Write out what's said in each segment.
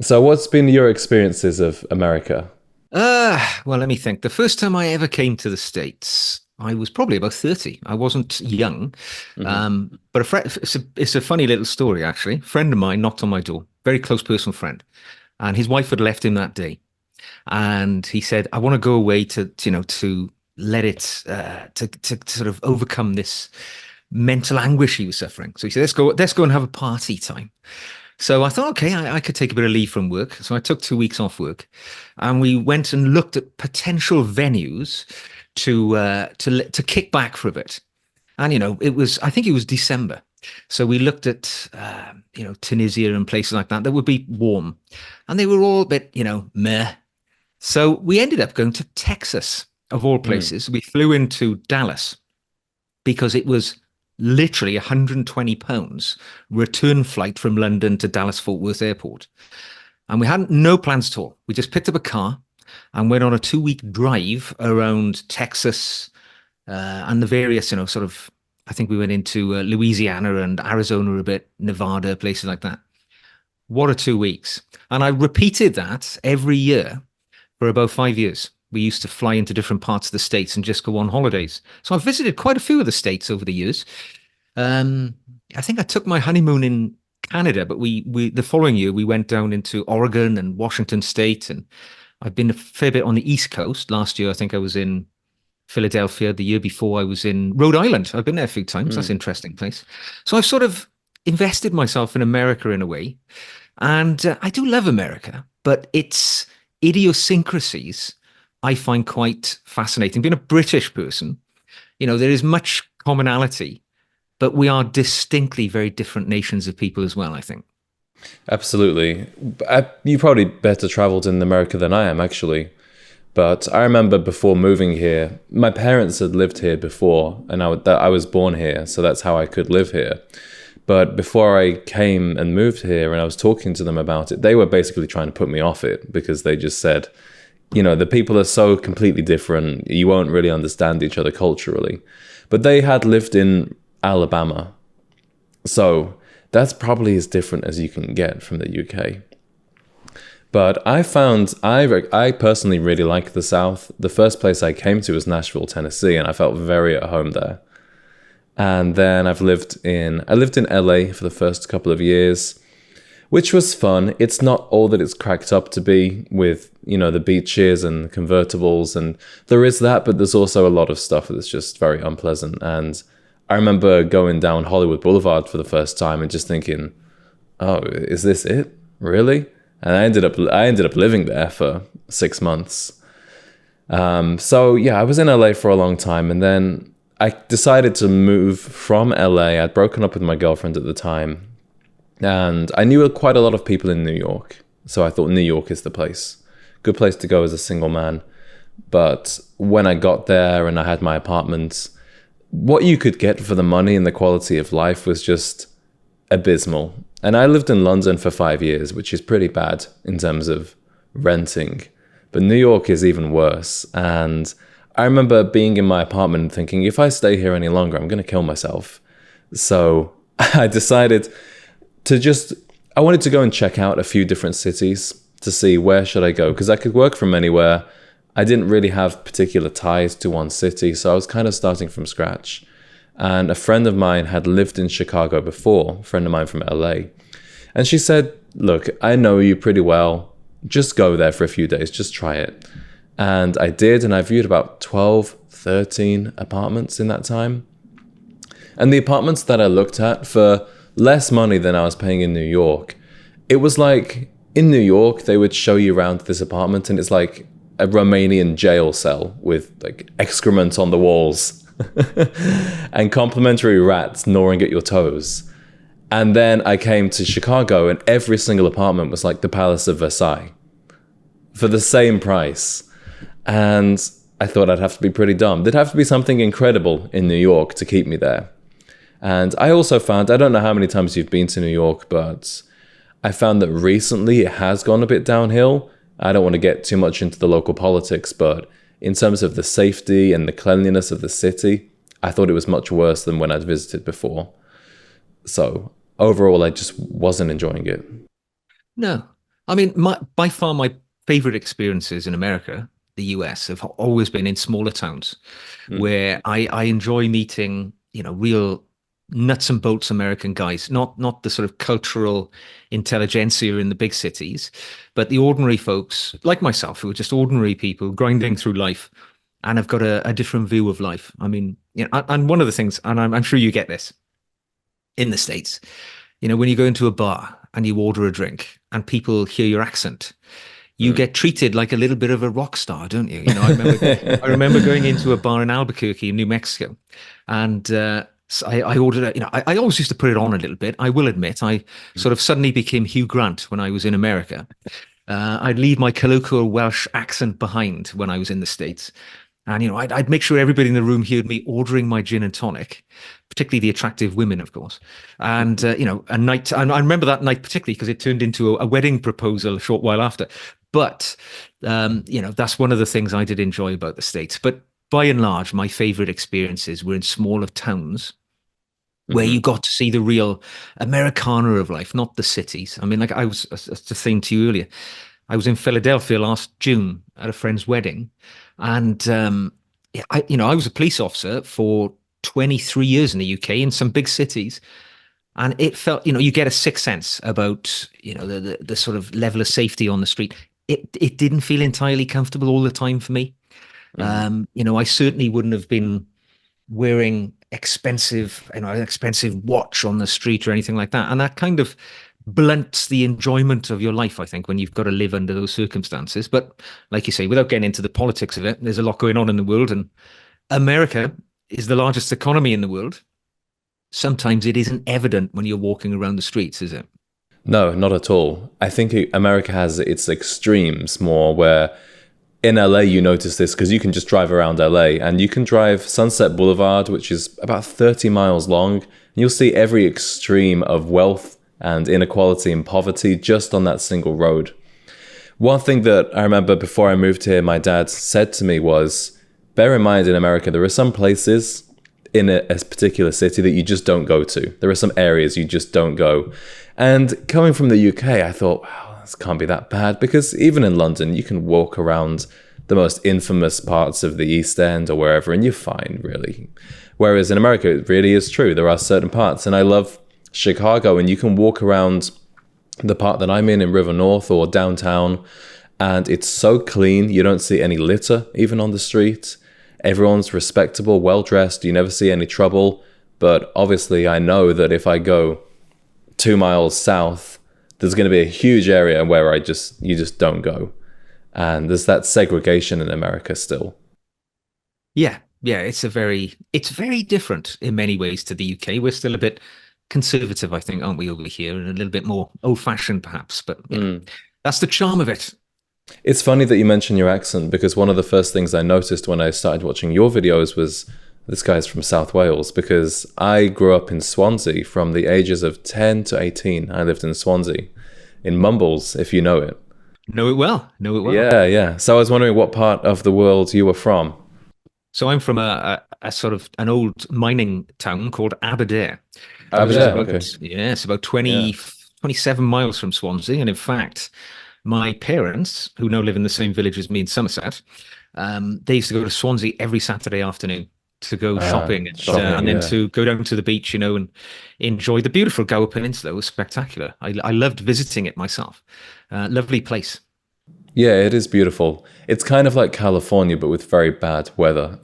So, what's been your experiences of America? Well, let me think. The first time I ever came to the States, I was probably about 30. I wasn't young. Hmm. But a friend, it's a funny little story, actually. A friend of mine knocked on my door, very close personal friend, and his wife had left him that day. And he said, I want to go away to let it, to sort of overcome this mental anguish he was suffering. So he said, let's go and have a party time. So I thought, okay, I could take a bit of leave from work. So I took 2 weeks off work, and we went and looked at potential venues to kick back for a bit. And I think it was December, so we looked at Tunisia and places like that would be warm, and they were all a bit meh. So we ended up going to Texas of all Mm. places. We flew into Dallas because it was literally £120 return flight from London to Dallas Fort Worth Airport. And we had no plans at all. We just picked up a car and went on a 2 week drive around Texas and the various, sort of, I think we went into Louisiana and Arizona a bit, Nevada, places like that. What a 2 weeks. And I repeated that every year for about 5 years. We used to fly into different parts of the States and just go on holidays. So I've visited quite a few of the States over the years. Um, I think I took my honeymoon in Canada, but we the following year we went down into Oregon and Washington State, and I've been a fair bit on the East Coast. Last year, I think I was in Philadelphia. The year before, I was in Rhode Island. I've been there a few times. That's an Mm. interesting place. So I've sort of invested myself in America in a way, and I do love America, but its idiosyncrasies I find quite fascinating. Being a British person, there is much commonality, but we are distinctly very different nations of people as well, I think. Absolutely. You probably better traveled in America than I am, actually. But I remember before moving here, my parents had lived here before, and I was born here, so that's how I could live here. But before I came and moved here and I was talking to them about it, they were basically trying to put me off it because they just said, the people are so completely different, you won't really understand each other culturally. But they had lived in Alabama, so that's probably as different as you can get from the UK. But I personally really like the South. The first place I came to was Nashville, Tennessee, and I felt very at home there. And then I lived in LA for the first couple of years, which was fun. It's not all that it's cracked up to be with, the beaches and convertibles, and there is that, but there's also a lot of stuff that's just very unpleasant. And I remember going down Hollywood Boulevard for the first time and just thinking, "Oh, is this it? Really?" And I ended up living there for 6 months. So yeah, I was in LA for a long time, and then I decided to move from LA. I'd broken up with my girlfriend at the time, and I knew quite a lot of people in New York. So I thought New York is the place. Good place to go as a single man. But when I got there and I had my apartment, what you could get for the money and the quality of life was just abysmal. And I lived in London for 5 years, which is pretty bad in terms of renting. But New York is even worse. And I remember being in my apartment and thinking, if I stay here any longer, I'm going to kill myself. So I decided I wanted to go and check out a few different cities to see where should I go, because I could work from anywhere. I didn't really have particular ties to one city, so I was kind of starting from scratch. And a friend of mine had lived in Chicago before, a friend of mine from LA. And she said, "Look, I know you pretty well. Just go there for a few days, just try it." And I did, and I viewed about 12, 13 apartments in that time. And the apartments that I looked at for less money than I was paying in New York, it was like in New York, they would show you around this apartment, and it's like a Romanian jail cell with like excrement on the walls and complimentary rats gnawing at your toes. And then I came to Chicago, and every single apartment was like the Palace of Versailles for the same price. And I thought I'd have to be pretty dumb. There'd have to be something incredible in New York to keep me there. And I also found, I don't know how many times you've been to New York, but I found that recently it has gone a bit downhill. I don't want to get too much into the local politics, but in terms of the safety and the cleanliness of the city, I thought it was much worse than when I'd visited before. So overall, I just wasn't enjoying it. No. I mean, by far my favorite experiences in America, the US, have always been in smaller towns Mm, where I enjoy meeting, real nuts and bolts American guys, not the sort of cultural intelligentsia in the big cities, but the ordinary folks like myself who are just ordinary people grinding through life and have got a different view of life. I mean, and one of the things, and I'm sure you get this in the States, when you go into a bar and you order a drink and people hear your accent, you mm. get treated like a little bit of a rock star, don't you? I remember going into a bar in Albuquerque in New Mexico, and so I ordered I always used to put it on a little bit. I will admit, I sort of suddenly became Hugh Grant when I was in America. I'd leave my colloquial Welsh accent behind when I was in the States. And, I'd make sure everybody in the room heard me ordering my gin and tonic, particularly the attractive women, of course. And, a night, and I remember that night particularly because it turned into a wedding proposal a short while after. But, that's one of the things I did enjoy about the States. But by and large, my favorite experiences were in smaller towns where you Hmm. got to see the real Americana of life, not the cities. I mean, like I was just saying to you earlier, I was in Philadelphia last June at a friend's wedding, and yeah, I was a police officer for 23 years in the UK in some big cities, and it felt, you get a sixth sense about, the sort of level of safety on the street. It didn't feel entirely comfortable all the time for me. Hmm. I certainly wouldn't have been wearing an expensive watch on the street or anything like that. And that kind of blunts the enjoyment of your life, I think, when you've got to live under those circumstances. But like you say, without getting into the politics of it, there's a lot going on in the world, and America is the largest economy in the world. Sometimes it isn't evident when you're walking around the streets, is it? No, not at all. I think America has its extremes more where in LA you notice this because you can just drive around LA and you can drive Sunset Boulevard, which is about 30 miles long, and you'll see every extreme of wealth and inequality and poverty just on that single road. One thing that I remember before I moved here, my dad said to me was, bear in mind in America, there are some places in a particular city that you just don't go to. There are some areas you just don't go. And coming from the UK, I thought, wow, this can't be that bad because even in London, you can walk around the most infamous parts of the East End or wherever and you're fine, really. Whereas in America, it really is true. There are certain parts. And I love Chicago, and you can walk around the part that I'm in River North or downtown, and it's so clean. You don't see any litter even on the street. Everyone's respectable, well dressed. You never see any trouble. But obviously, I know that if I go 2 miles south, there's going to be a huge area where you just don't go. And there's that segregation in America still. Yeah, yeah, it's very different in many ways to the UK. We're still a bit conservative, I think, aren't we, over here, and a little bit more old-fashioned, perhaps. But Mm. that's the charm of it. It's funny that you mention your accent because one of the first things I noticed when I started watching your videos was this guy's from South Wales because I grew up in Swansea from the ages of 10 to 18. I lived in Swansea, in Mumbles, if you know it. Know it well. Know it well. Yeah, yeah. So I was wondering what part of the world you were from. So I'm from a sort of an old mining town called Aberdare, which is Aberdare, about, okay. yeah, it's about Yeah. 27 miles from Swansea. And in fact, my parents, who now live in the same village as me in Somerset, they used to go to Swansea every Saturday afternoon to go shopping, Shopping, and then yeah. to go down to the beach, and enjoy the beautiful Gower Peninsula. It was spectacular. I loved visiting it myself. Lovely place. Yeah, it is beautiful. It's kind of like California, but with very bad weather.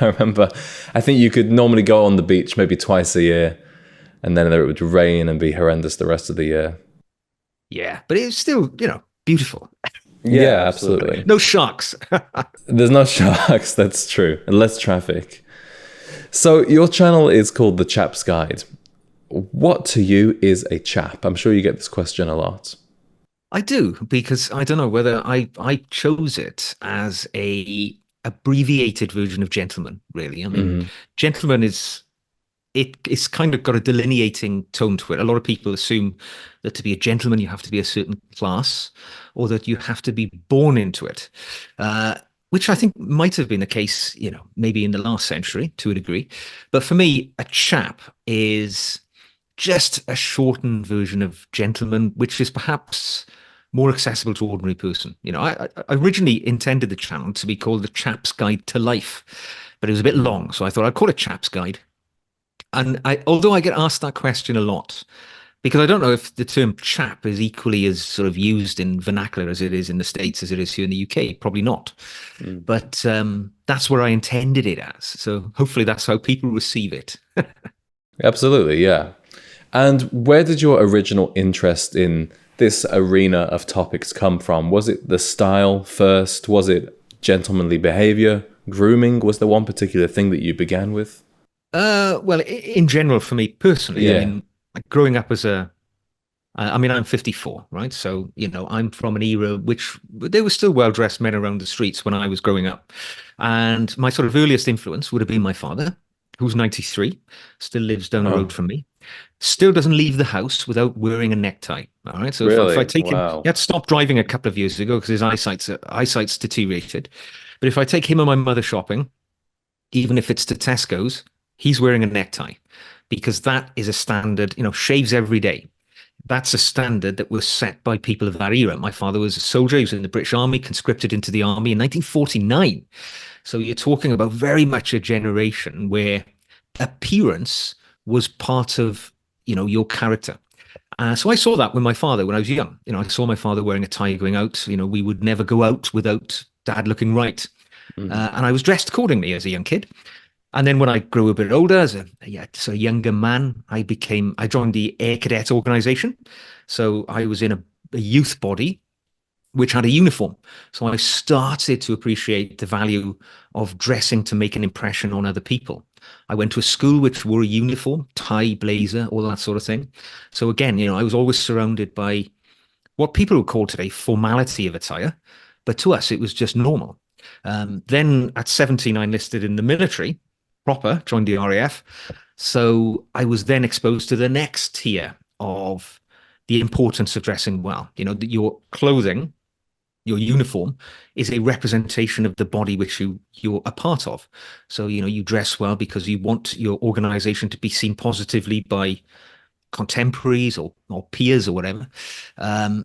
I remember, I think you could normally go on the beach maybe twice a year, and then it would rain and be horrendous the rest of the year. Yeah, but it's still, beautiful. Yeah, absolutely. No sharks. There's no sharks, that's true, and less traffic. So your channel is called The Chap's Guide. What to you is a chap? I'm sure you get this question a lot. I do, because I don't know whether I chose it as a abbreviated version of gentleman, really. I mean, Hmm. gentleman it's kind of got a delineating tone to it. A lot of people assume that to be a gentleman, you have to be a certain class or that you have to be born into it, which I think might have been the case, maybe in the last century to a degree. But for me, a chap is just a shortened version of gentleman, which is perhaps more accessible to ordinary person. I originally intended the channel to be called the Chap's Guide to Life, but it was a bit long, so I thought I'd call it Chap's Guide. And although I get asked that question a lot, because I don't know if the term chap is equally as sort of used in vernacular as it is in the States as it is here in the UK. Probably not. But that's where I intended it as. So hopefully that's how people receive it. Absolutely, yeah. And where did your original interest in this arena of topics come from? Was it the style first? Was it gentlemanly behavior, grooming? Was there one particular thing that you began with? Well, in general, for me personally, Yeah. I mean, growing up I'm 54, right? So, I'm from an era which there were still well-dressed men around the streets when I was growing up. And my sort of earliest influence would have been my father, who's 93, still lives down the road Oh, from me, still doesn't leave the house without wearing a necktie. All right. So if I really? take him, he Wow. had to stop driving a couple of years ago because his eyesight's deteriorated. But if I take him and my mother shopping, even if it's to Tesco's, he's wearing a necktie because that is a standard, shaves every day. That's a standard that was set by people of that era. My father was a soldier. He was in the British Army, conscripted into the army in 1949. So you're talking about very much a generation where appearance was part of, your character. So I saw that with my father when I was young. I saw my father wearing a tie going out. We would never go out without dad looking right. Mhm. And I was dressed accordingly as a young kid. And then when I grew a bit older, as a younger man, I joined the Air Cadet organization. So I was in a youth body which had a uniform. So I started to appreciate the value of dressing to make an impression on other people. I went to a school which wore a uniform, tie, blazer, all that sort of thing. So again, I was always surrounded by what people would call today formality of attire, but to us, it was just normal. Then at 17, I enlisted in the military, proper, joined the RAF. So I was then exposed to the next tier of the importance of dressing well. That your clothing, your uniform, is a representation of the body which you're a part of. So, you dress well because you want your organization to be seen positively by contemporaries or peers or whatever. And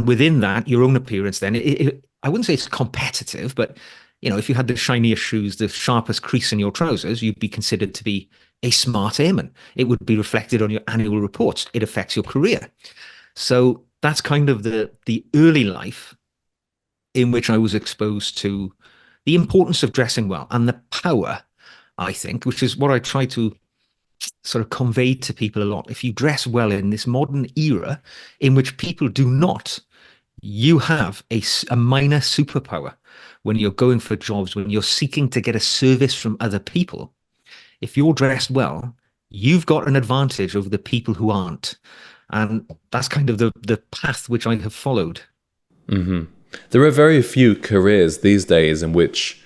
within that, your own appearance, then I wouldn't say it's competitive, but if you had the shiniest shoes, the sharpest crease in your trousers, you'd be considered to be a smart airman. It would be reflected on your annual reports. It affects your career. So that's kind of the early life in which I was exposed to the importance of dressing well and the power, I think, which is what I try to sort of convey to people a lot. If you dress well in this modern era in which people do not, you have a minor superpower when you're going for jobs, when you're seeking to get a service from other people. If you're dressed well, you've got an advantage over the people who aren't. And that's kind of the path which I have followed. Hmm. There are very few careers these days in which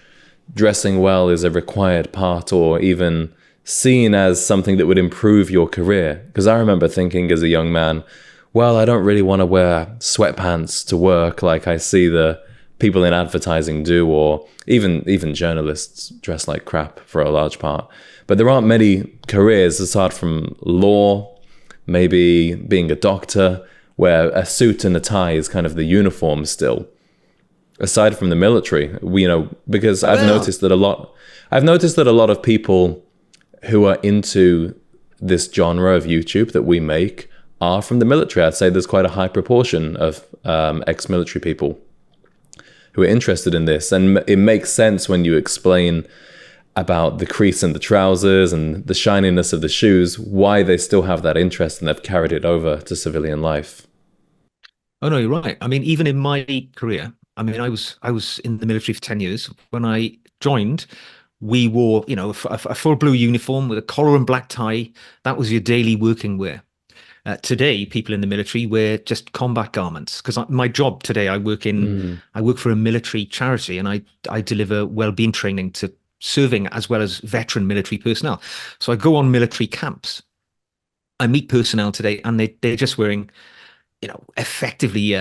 dressing well is a required part or even seen as something that would improve your career. Because I remember thinking as a young man, well, I don't really want to wear sweatpants to work like I see the people in advertising do, or even journalists dress like crap for a large part. But there aren't many careers aside from law, maybe being a doctor, where a suit and a tie is kind of the uniform still. Aside from the military, because I've noticed that a lot of people who are into this genre of YouTube that we make are from the military. I'd say there's quite a high proportion of ex-military people who are interested in this. And it makes sense when you explain about the crease in the trousers and the shininess of the shoes, why they still have that interest and they've carried it over to civilian life. Oh no, you're right. I mean, even in my career, I mean, I was in the military for 10 years. When I joined, we wore, a full blue uniform with a collar and black tie. That was your daily working wear. Today, people in the military wear just combat garments because my job today, Mm. I work for a military charity and I deliver well-being training to serving as well as veteran military personnel. So I go on military camps. I meet personnel today and they're just wearing, effectively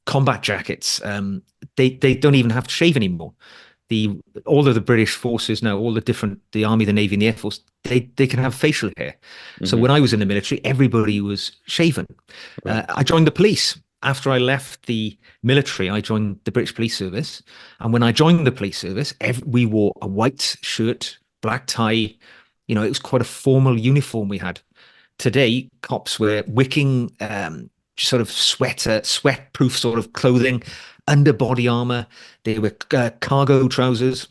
combat jackets. They don't even have to shave anymore. All of the British forces now, the Army, the Navy, and the Air Force, they can have facial hair. So Hmm. when I was in the military, everybody was shaven. Right. I joined the police, after I left the military, I joined the British Police Service. And when I joined the police service, we wore a white shirt, black tie. It was quite a formal uniform we had. Today, cops wear wicking, sort of sweat-proof sort of clothing, underbody armor. They wear cargo trousers.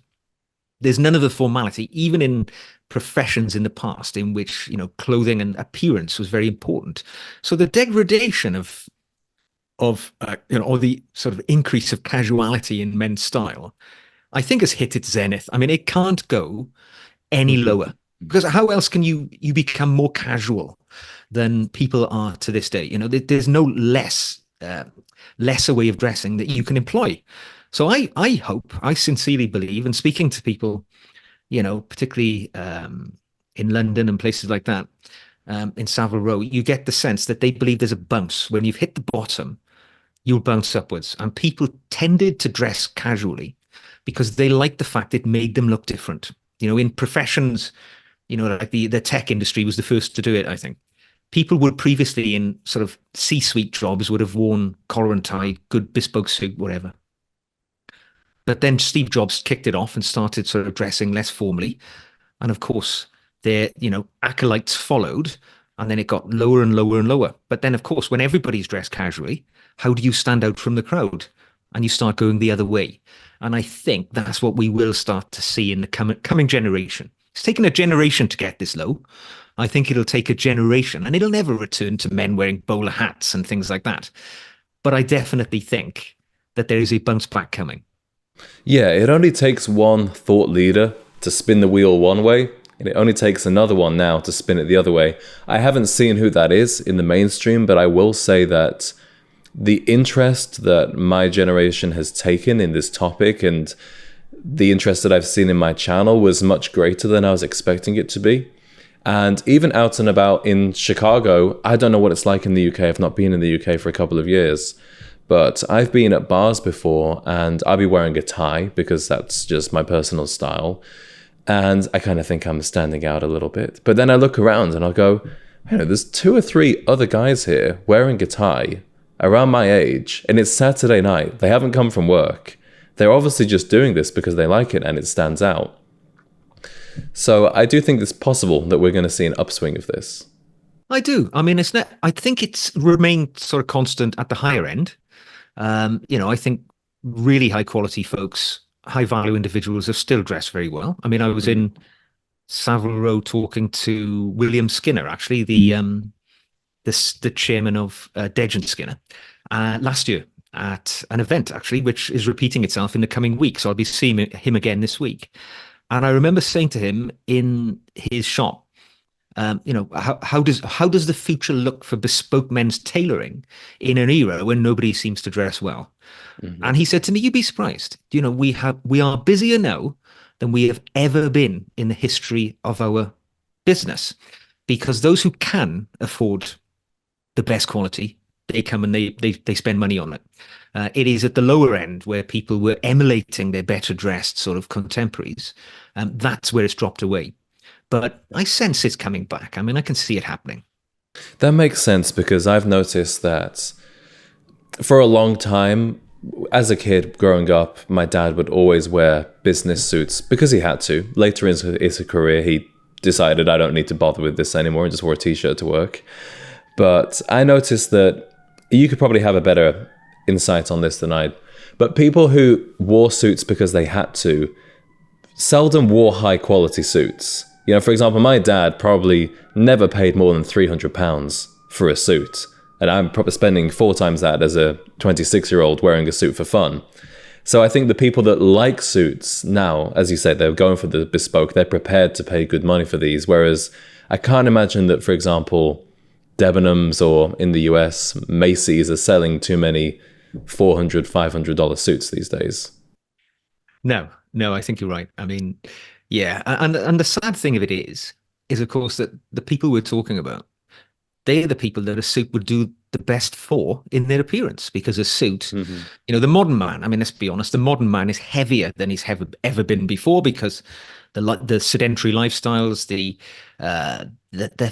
There's none of the formality, even in professions in the past in which, clothing and appearance was very important. So the degradation of or the sort of increase of casuality in men's style, I think has hit its zenith. I mean, it can't go any lower, because how else can you become more casual than people are to this day? There's no lesser way of dressing that you can employ. So I hope, I sincerely believe, and speaking to people, particularly in London and places like that, in Savile Row, you get the sense that they believe there's a bounce. When you've hit the bottom, you'll bounce upwards. And people tended to dress casually because they liked the fact it made them look different. In professions, like the tech industry was the first to do it, I think. People would previously, in sort of C-suite jobs, would have worn collar and tie, good bespoke suit, whatever. But then Steve Jobs kicked it off and started sort of dressing less formally. And of course, their, acolytes followed, and then it got lower and lower and lower. But then, of course, when everybody's dressed casually, how do you stand out from the crowd? And you start going the other way. And I think that's what we will start to see in the coming generation. It's taken a generation to get this low. I think it'll take a generation, and it'll never return to men wearing bowler hats and things like that. But I definitely think that there is a bounce back coming. Yeah, it only takes one thought leader to spin the wheel one way, and it only takes another one now to spin it the other way. I haven't seen who that is in the mainstream, but I will say that the interest that my generation has taken in this topic and the interest that I've seen in my channel was much greater than I was expecting it to be. And even out and about in Chicago, I don't know what it's like in the UK. I've not been in the UK for a couple of years. But I've been at bars before, and I'll be wearing a tie because that's just my personal style. And I kind of think I'm standing out a little bit. But then I look around and I'll go, there's 2 or 3 other guys here wearing a tie around my age, and it's Saturday night. They haven't come from work. They're obviously just doing this because they like it and it stands out. So I do think it's possible that we're going to see an upswing of this. I do. I mean, I think it's remained sort of constant at the higher end. I think really high quality folks, high value individuals have still dressed very well. I mean, I was in Savile Row talking to William Skinner, actually, the chairman of Gent Skinner, last year at an event, actually, which is repeating itself in the coming week. So I'll be seeing him again this week. And I remember saying to him in his shop, how does the future look for bespoke men's tailoring in an era when nobody seems to dress well? Mm-hmm. And he said to me, "You'd be surprised. We are busier now than we have ever been in the history of our business, because those who can afford the best quality, they come and they spend money on it. It is at the lower end where people were emulating their better dressed sort of contemporaries. That's where it's dropped away. But I sense it's coming back. I mean, I can see it happening." That makes sense, because I've noticed that for a long time, as a kid growing up, my dad would always wear business suits because he had to. Later in his career, he decided, I don't need to bother with this anymore, and just wore a t-shirt to work. But I noticed that you could probably have a better insight on this than I. But people who wore suits because they had to seldom wore high quality suits. For example, my dad probably never paid more than £300 for a suit. And I'm probably spending 4 times that as a 26-year-old wearing a suit for fun. So I think the people that like suits now, as you said, they're going for the bespoke, they're prepared to pay good money for these. Whereas I can't imagine that, for example, Debenhams or in the US, Macy's are selling too many $400, $500 suits these days. No, I think you're right. I mean, yeah. And the sad thing of it is of course that the people we're talking about, they're the people that a suit would do the best for in their appearance, because a suit, the modern man, I mean, let's be honest, the modern man is heavier than he's ever been before, because the sedentary lifestyles, the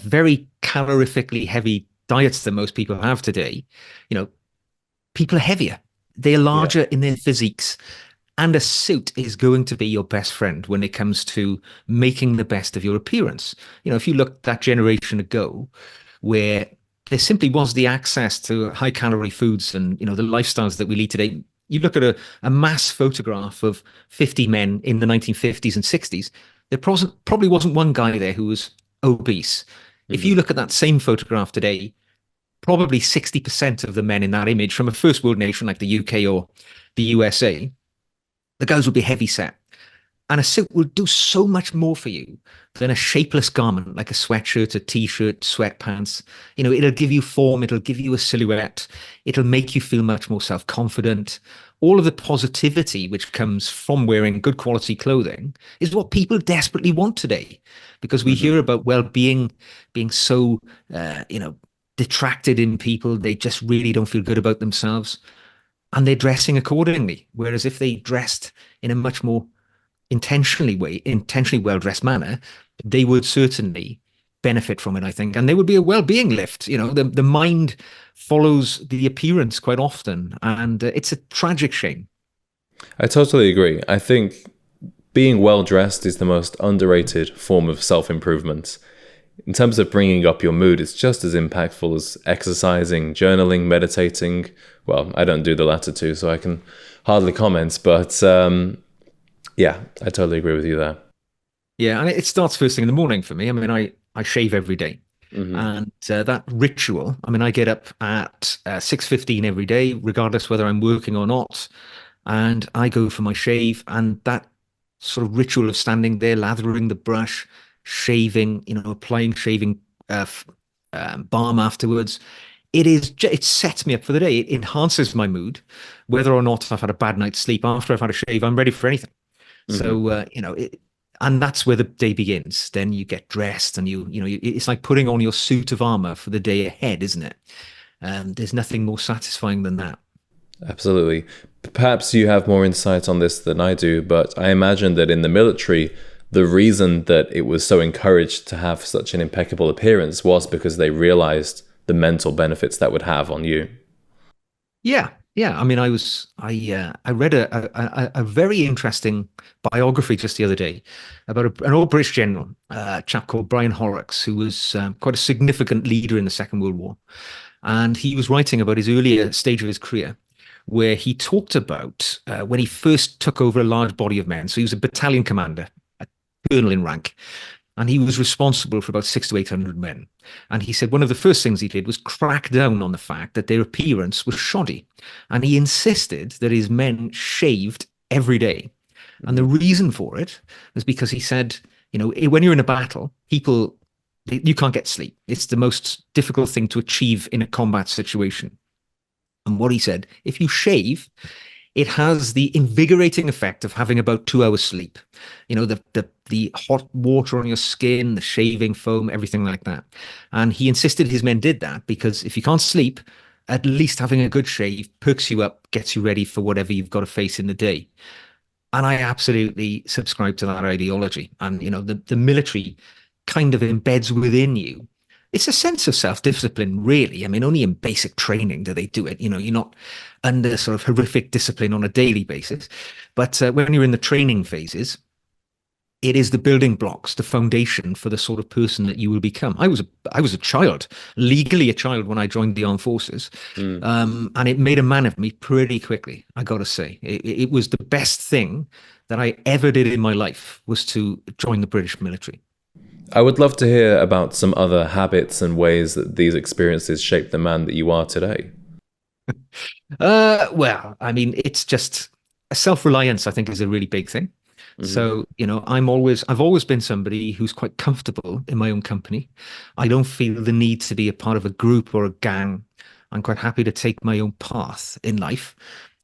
very calorifically heavy diets that most people have today, people are heavier. They're Yeah. larger in their physiques. And a suit is going to be your best friend when it comes to making the best of your appearance. If you look that generation ago, where there simply was the access to high calorie foods and, the lifestyles that we lead today. You look at a mass photograph of 50 men in the 1950s and 60s, there probably wasn't one guy there who was obese. If you Hmm. look at that same photograph today, probably 60% of the men in that image from a first world nation like the UK or the USA, the guys will be heavy set. And a suit will do so much more for you than a shapeless garment like a sweatshirt, a t-shirt, sweatpants. It'll give you form, it'll give you a silhouette, it'll make you feel much more self-confident. All of the positivity which comes from wearing good quality clothing is what people desperately want today, because we Hmm. hear about well-being being so, detracted in people. They just really don't feel good about themselves, and they're dressing accordingly. Whereas if they dressed in a much more intentionally well dressed manner, they would certainly benefit from it, I think. And there would be a well-being lift. The mind follows the appearance quite often, and it's a tragic shame. I totally agree. I think being well dressed is the most underrated form of self improvement. In terms of bringing up your mood, it's just as impactful as exercising, journaling, meditating. Well, I don't do the latter two, so I can hardly comment, but yeah, I totally agree with you there. Yeah, and it starts first thing in the morning for me. I mean, I shave every day. Hmm. And that ritual, I mean, I get up at 6:15 every day, regardless whether I'm working or not. And I go for my shave. And that sort of ritual of standing there, lathering the brush, shaving, applying shaving balm afterwards, it sets me up for the day. It enhances my mood. Whether or not I've had a bad night's sleep after I've had a shave, I'm ready for anything. Hmm. So, and that's where the day begins. Then you get dressed and it's like putting on your suit of armor for the day ahead, isn't it? There's nothing more satisfying than that. Absolutely. Perhaps you have more insight on this than I do, but I imagine that in the military, the reason that it was so encouraged to have such an impeccable appearance was because they realized the mental benefits that would have on you. Yeah, yeah. I mean, I read a very interesting biography just the other day about an old British general, a chap called Brian Horrocks, who was quite a significant leader in the Second World War, and he was writing about his earlier stage of his career, where he talked about when he first took over a large body of men. So he was a battalion commander, a colonel in rank, and he was responsible for about 600 to 800 men. And he said one of the first things he did was crack down on the fact that their appearance was shoddy. And he insisted that his men shaved every day. And the Mhm. reason for it was because he said, when you're in a battle, you can't get sleep. It's the most difficult thing to achieve in a combat situation. And what he said, if you shave, it has the invigorating effect of having about 2 hours sleep. The hot water on your skin, the shaving foam, everything like that. And he insisted his men did that because if you can't sleep, at least having a good shave perks you up, gets you ready for whatever you've got to face in the day. And I absolutely subscribe to that ideology. And the military kind of embeds within you. It's a sense of self-discipline, really. I mean, only in basic training do they do it. You're not under sort of horrific discipline on a daily basis. But when you're in the training phases, it is the building blocks, the foundation for the sort of person that you will become. I was a child, legally a child when I joined the armed forces, Mm. and it made a man of me pretty quickly. I got to say, it was the best thing that I ever did in my life was to join the British military. I would love to hear about some other habits and ways that these experiences shape the man that you are today. Well, I mean, it's just self-reliance, I think, is a really big thing. Hmm. So, I've always been somebody who's quite comfortable in my own company. I don't feel the need to be a part of a group or a gang. I'm quite happy to take my own path in life.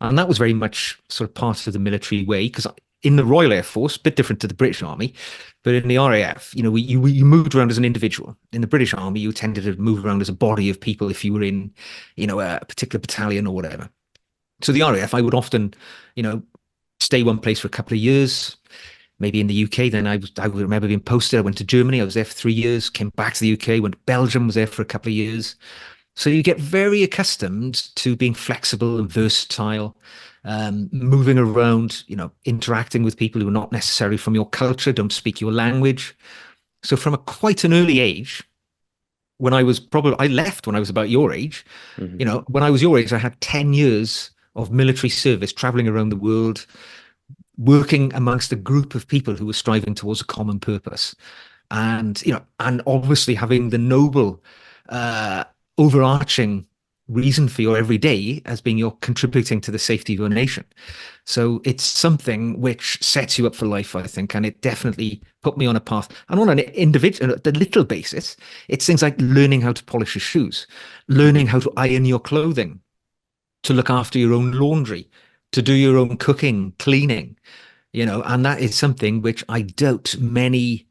And that was very much sort of part of the military way, because in the Royal Air Force, a bit different to the British Army, but in the RAF, you moved around as an individual. In the British Army, you tended to move around as a body of people if you were in, a particular battalion or whatever. So the RAF, I would often, you know, stay one place for a couple of years. Maybe in the UK, then I would remember being posted. I went to Germany. I was there for 3 years. Came back to the UK. Went to Belgium. Was there for a couple of years. So you get very accustomed to being flexible and versatile, moving around, interacting with people who are not necessarily from your culture, don't speak your language. So from quite an early age, I left when I was about your age. Hmm. When I was your age, I had 10 years of military service, traveling around the world, working amongst a group of people who were striving towards a common purpose. And obviously having the noble, uh, overarching reason for your everyday as being you're contributing to the safety of your nation. So it's something which sets you up for life, I think, and it definitely put me on a path. And on an individual, the little basis, it's things like learning how to polish your shoes, learning how to iron your clothing, to look after your own laundry, to do your own cooking, cleaning, and that is something which I doubt many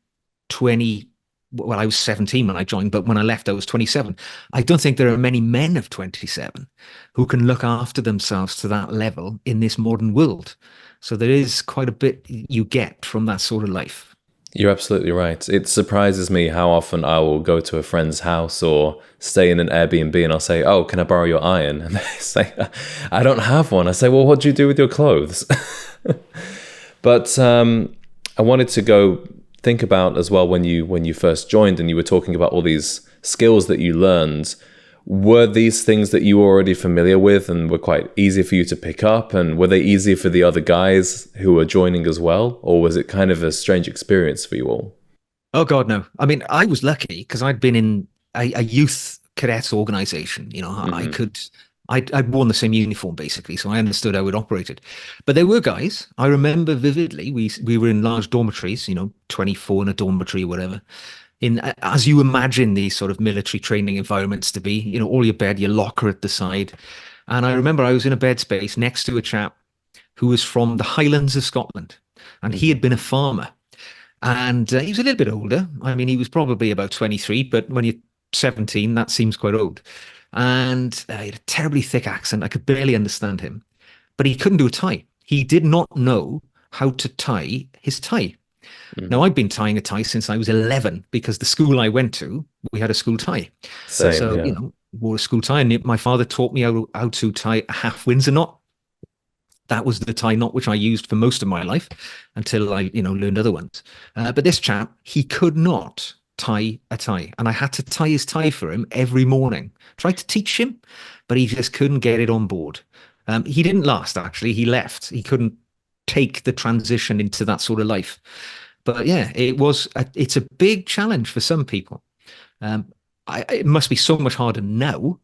20, well, I was 17 when I joined, but when I left, I was 27. I don't think there are many men of 27 who can look after themselves to that level in this modern world. So there is quite a bit you get from that sort of life. You're absolutely right. It surprises me how often I will go to a friend's house or stay in an Airbnb and I'll say, "Oh, can I borrow your iron?" And they say, "I don't have one." I say, "Well, what do you do with your clothes?" But I wanted to go think about as well when you first joined and you were talking about all these skills that you learned. Were these things that you were already familiar with and were quite easy for you to pick up? And were they easy for the other guys who were joining as well? Or was it kind of a strange experience for you all? Oh God, no. I mean, I was lucky because I'd been in a youth cadet organization. Hmm. I'd worn the same uniform basically, so I understood how it operated. But there were guys, I remember vividly, we were in large dormitories, 24 in a dormitory or whatever. As you imagine these sort of military training environments to be, all your bed, your locker at the side. And I remember I was in a bed space next to a chap who was from the Highlands of Scotland, and he Hmm. had been a farmer. And he was a little bit older. I mean, he was probably about 23, but when you're 17, that seems quite old. And he had a terribly thick accent. I could barely understand him, but he couldn't do a tie. He did not know how to tie his tie. Now, Hmm. I've been tying a tie since I was 11 because the school I went to, we had a school tie. Same, So, yeah. wore a school tie. And my father taught me how to tie a half Windsor knot. That was the tie knot which I used for most of my life until I, learned other ones. But this chap, he could not tie a tie, and I had to tie his tie for him every morning. Tried to teach him, but he just couldn't get it on board. He didn't last. Actually, he left. He couldn't take the transition into that sort of life. But yeah, it's a big challenge for some people. Um, it must be so much harder now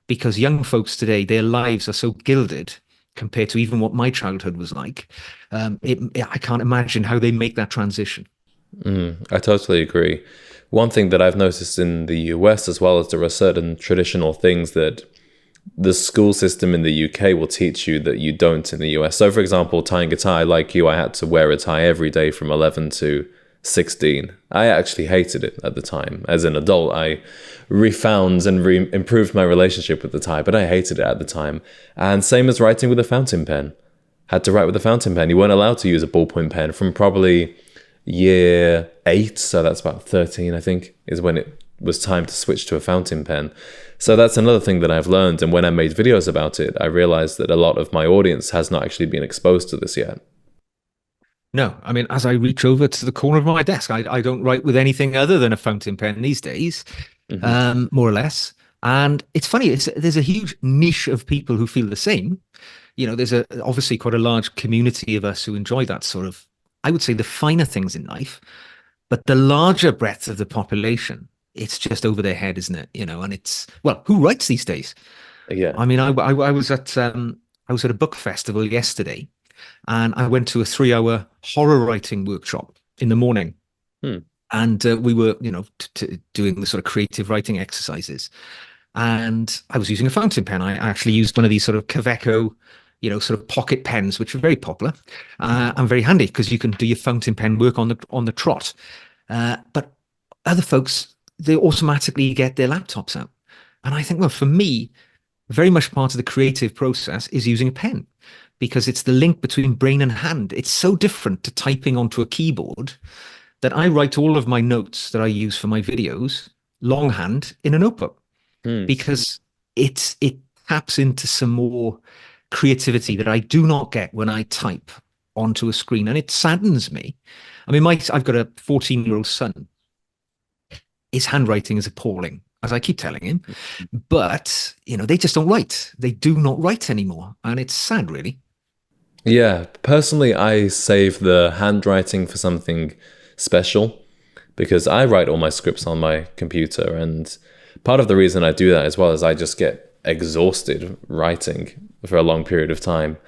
because young folks today, their lives are so gilded compared to even what my childhood was like. I can't imagine how they make that transition. I totally agree. One thing that I've noticed in the US as well is there are certain traditional things that the school system in the UK will teach you that you don't in the US. So, for example, tying a tie, like you, I had to wear a tie every day from 11 to 16. I actually hated it at the time. As an adult, I refound and improved my relationship with the tie, but I hated it at the time. And same as writing with a fountain pen. Had to write with a fountain pen. You weren't allowed to use a ballpoint pen from probably year 8, so that's about 13, I think, is when it was time to switch to a fountain pen. So that's another thing that I've learned. And when I made videos about it, I realized that a lot of my audience has not actually been exposed to this yet. No, I mean, as I reach over to the corner of my desk, I don't write with anything other than a fountain pen these days, Hmm. more or less. And it's funny, there's a huge niche of people who feel the same. There's obviously quite a large community of us who enjoy that sort of, I would say, the finer things in life. But the larger breadth of the population, it's just over their head, isn't it? And well, who writes these days? Yeah. I mean, I was at a book festival yesterday, and I went to a 3-hour horror writing workshop in the morning, Hmm. and we were, doing the sort of creative writing exercises. And I was using a fountain pen. I actually used one of these sort of Kaveco, sort of pocket pens, which are very popular and very handy because you can do your fountain pen work on the trot. But other folks, they automatically get their laptops out. And I think, well, for me, very much part of the creative process is using a pen because it's the link between brain and hand. It's so different to typing onto a keyboard that I write all of my notes that I use for my videos longhand in a notebook Hmm. because it taps into some more creativity that I do not get when I type onto a screen, and it saddens me. I mean, I've got a 14-year-old son. His handwriting is appalling, as I keep telling him. But, they just don't write. They do not write anymore. And it's sad, really. Yeah, personally, I save the handwriting for something special because I write all my scripts on my computer. And part of the reason I do that as well is I just get exhausted writing for a long period of time.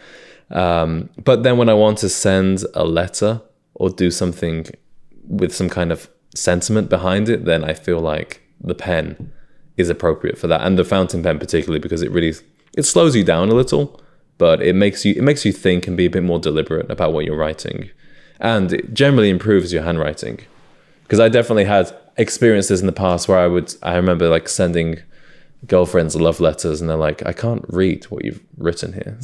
But then when I want to send a letter or do something with some kind of sentiment behind it, then I feel like the pen is appropriate for that, and the fountain pen particularly, because it slows you down a little, but it makes you think and be a bit more deliberate about what you're writing, and it generally improves your handwriting. Because I definitely had experiences in the past where I remember like sending girlfriends love letters and they're like, I can't read what you've written here.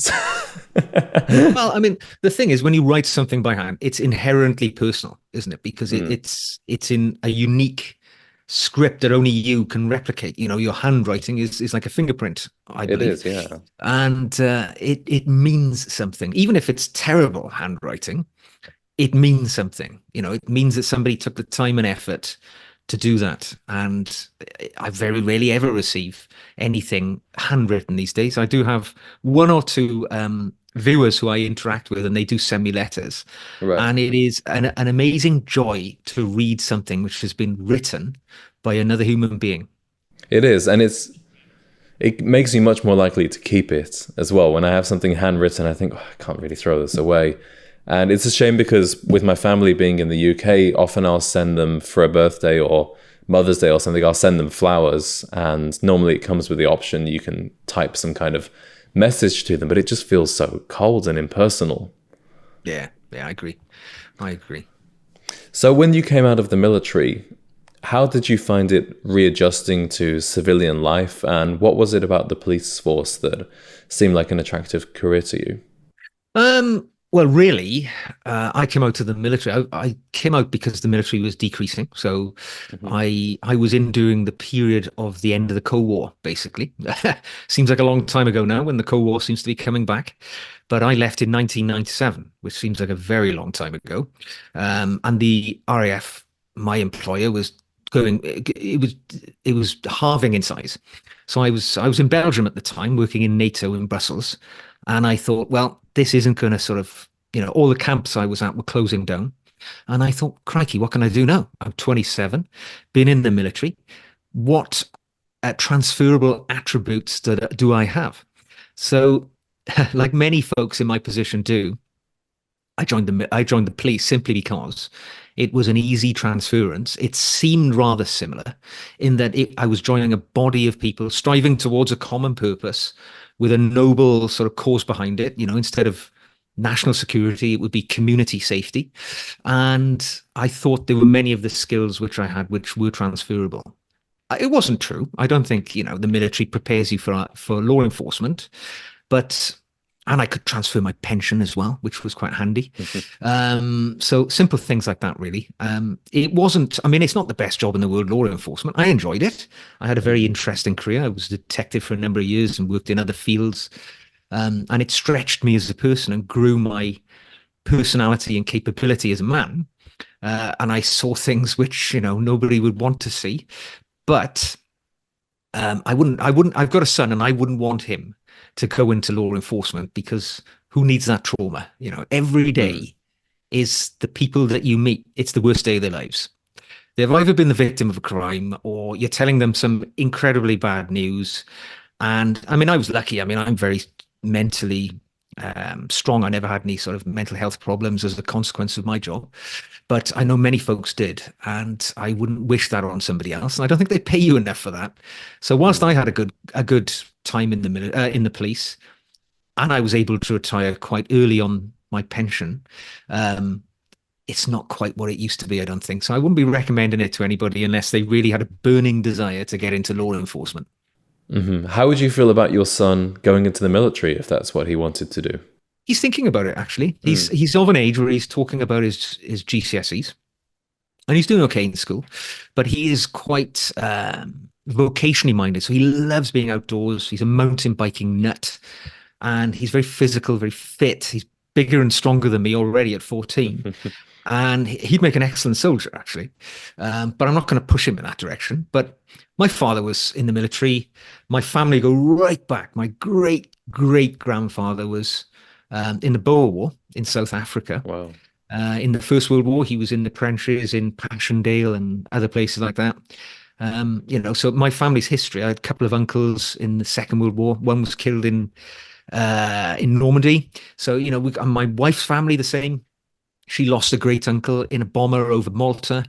Well, I mean, the thing is, when you write something by hand, it's inherently personal, isn't it? Because it's in a unique script that only you can replicate. Your handwriting is like a fingerprint, I believe. It is, yeah. And it means something. Even if it's terrible handwriting, it means something. It means that somebody took the time and effort to do that. And I very rarely ever receive anything handwritten these days. I do have one or two viewers who I interact with, and they do send me letters. Right. And it is an amazing joy to read something which has been written by another human being. It is, and it makes you much more likely to keep it as well. When I have something handwritten, I think, I can't really throw this away. And it's a shame because with my family being in the UK, often I'll send them for a birthday or Mother's Day or something, I'll send them flowers. And normally it comes with the option you can type some kind of message to them, but it just feels so cold and impersonal. Yeah, I agree. So when you came out of the military, how did you find it readjusting to civilian life? And what was it about the police force that seemed like an attractive career to you? Well, really, I came out of the military. I came out because the military was decreasing. So I was in during the period of the end of the Cold War, basically. Seems like a long time ago now when the Cold War seems to be coming back. But I left in 1997, which seems like a very long time ago. And the RAF, my employer, was going, it was halving in size. So I was in Belgium at the time, working in NATO in Brussels. And I thought, well, this isn't going to sort of, all the camps I was at were closing down. And I thought, crikey, what can I do now? I'm 27, been in the military. What transferable attributes do I have? So, like many folks in my position do, I joined the police simply because it was an easy transference. It seemed rather similar in that I was joining a body of people striving towards a common purpose with a noble sort of cause behind it. Instead of national security, it would be community safety. And I thought there were many of the skills which I had which were transferable. It wasn't true. I don't think, the military prepares you for law enforcement, and I could transfer my pension as well, which was quite handy. So simple things like that, really. It wasn't, it's not the best job in the world, law enforcement. I enjoyed it. I had a very interesting career. I was a detective for a number of years and worked in other fields. And it stretched me as a person and grew my personality and capability as a man. And I saw things which, nobody would want to see. But I've got a son and I wouldn't want him to go into law enforcement because who needs that trauma? Every day is the people that you meet. It's the worst day of their lives. They've either been the victim of a crime or you're telling them some incredibly bad news. And I was lucky. I'm very mentally strong. I never had any sort of mental health problems as a consequence of my job. But I know many folks did, and I wouldn't wish that on somebody else. And I don't think they pay you enough for that. So whilst I had a good time in the police, and I was able to retire quite early on my pension, it's not quite what it used to be, I don't think. So I wouldn't be recommending it to anybody unless they really had a burning desire to get into law enforcement. Mm-hmm. How would you feel about your son going into the military if that's what he wanted to do? He's thinking about it, actually. He's of an age where he's talking about his GCSEs, and he's doing okay in school, but he is quite vocationally minded. So he loves being outdoors. He's a mountain biking nut, and he's very physical, very fit. He's bigger and stronger than me already at 14. And he'd make an excellent soldier, actually. But I'm not going to push him in that direction. But my father was in the military. My family go right back. My great great grandfather was in the Boer War in South Africa. Wow. In the First World War, he was in the trenches in Passchendaele and other places like that. So my family's history, I had a couple of uncles in the Second World War. One was killed in Normandy. So, my wife's family, the same. She lost a great uncle in a bomber over Malta.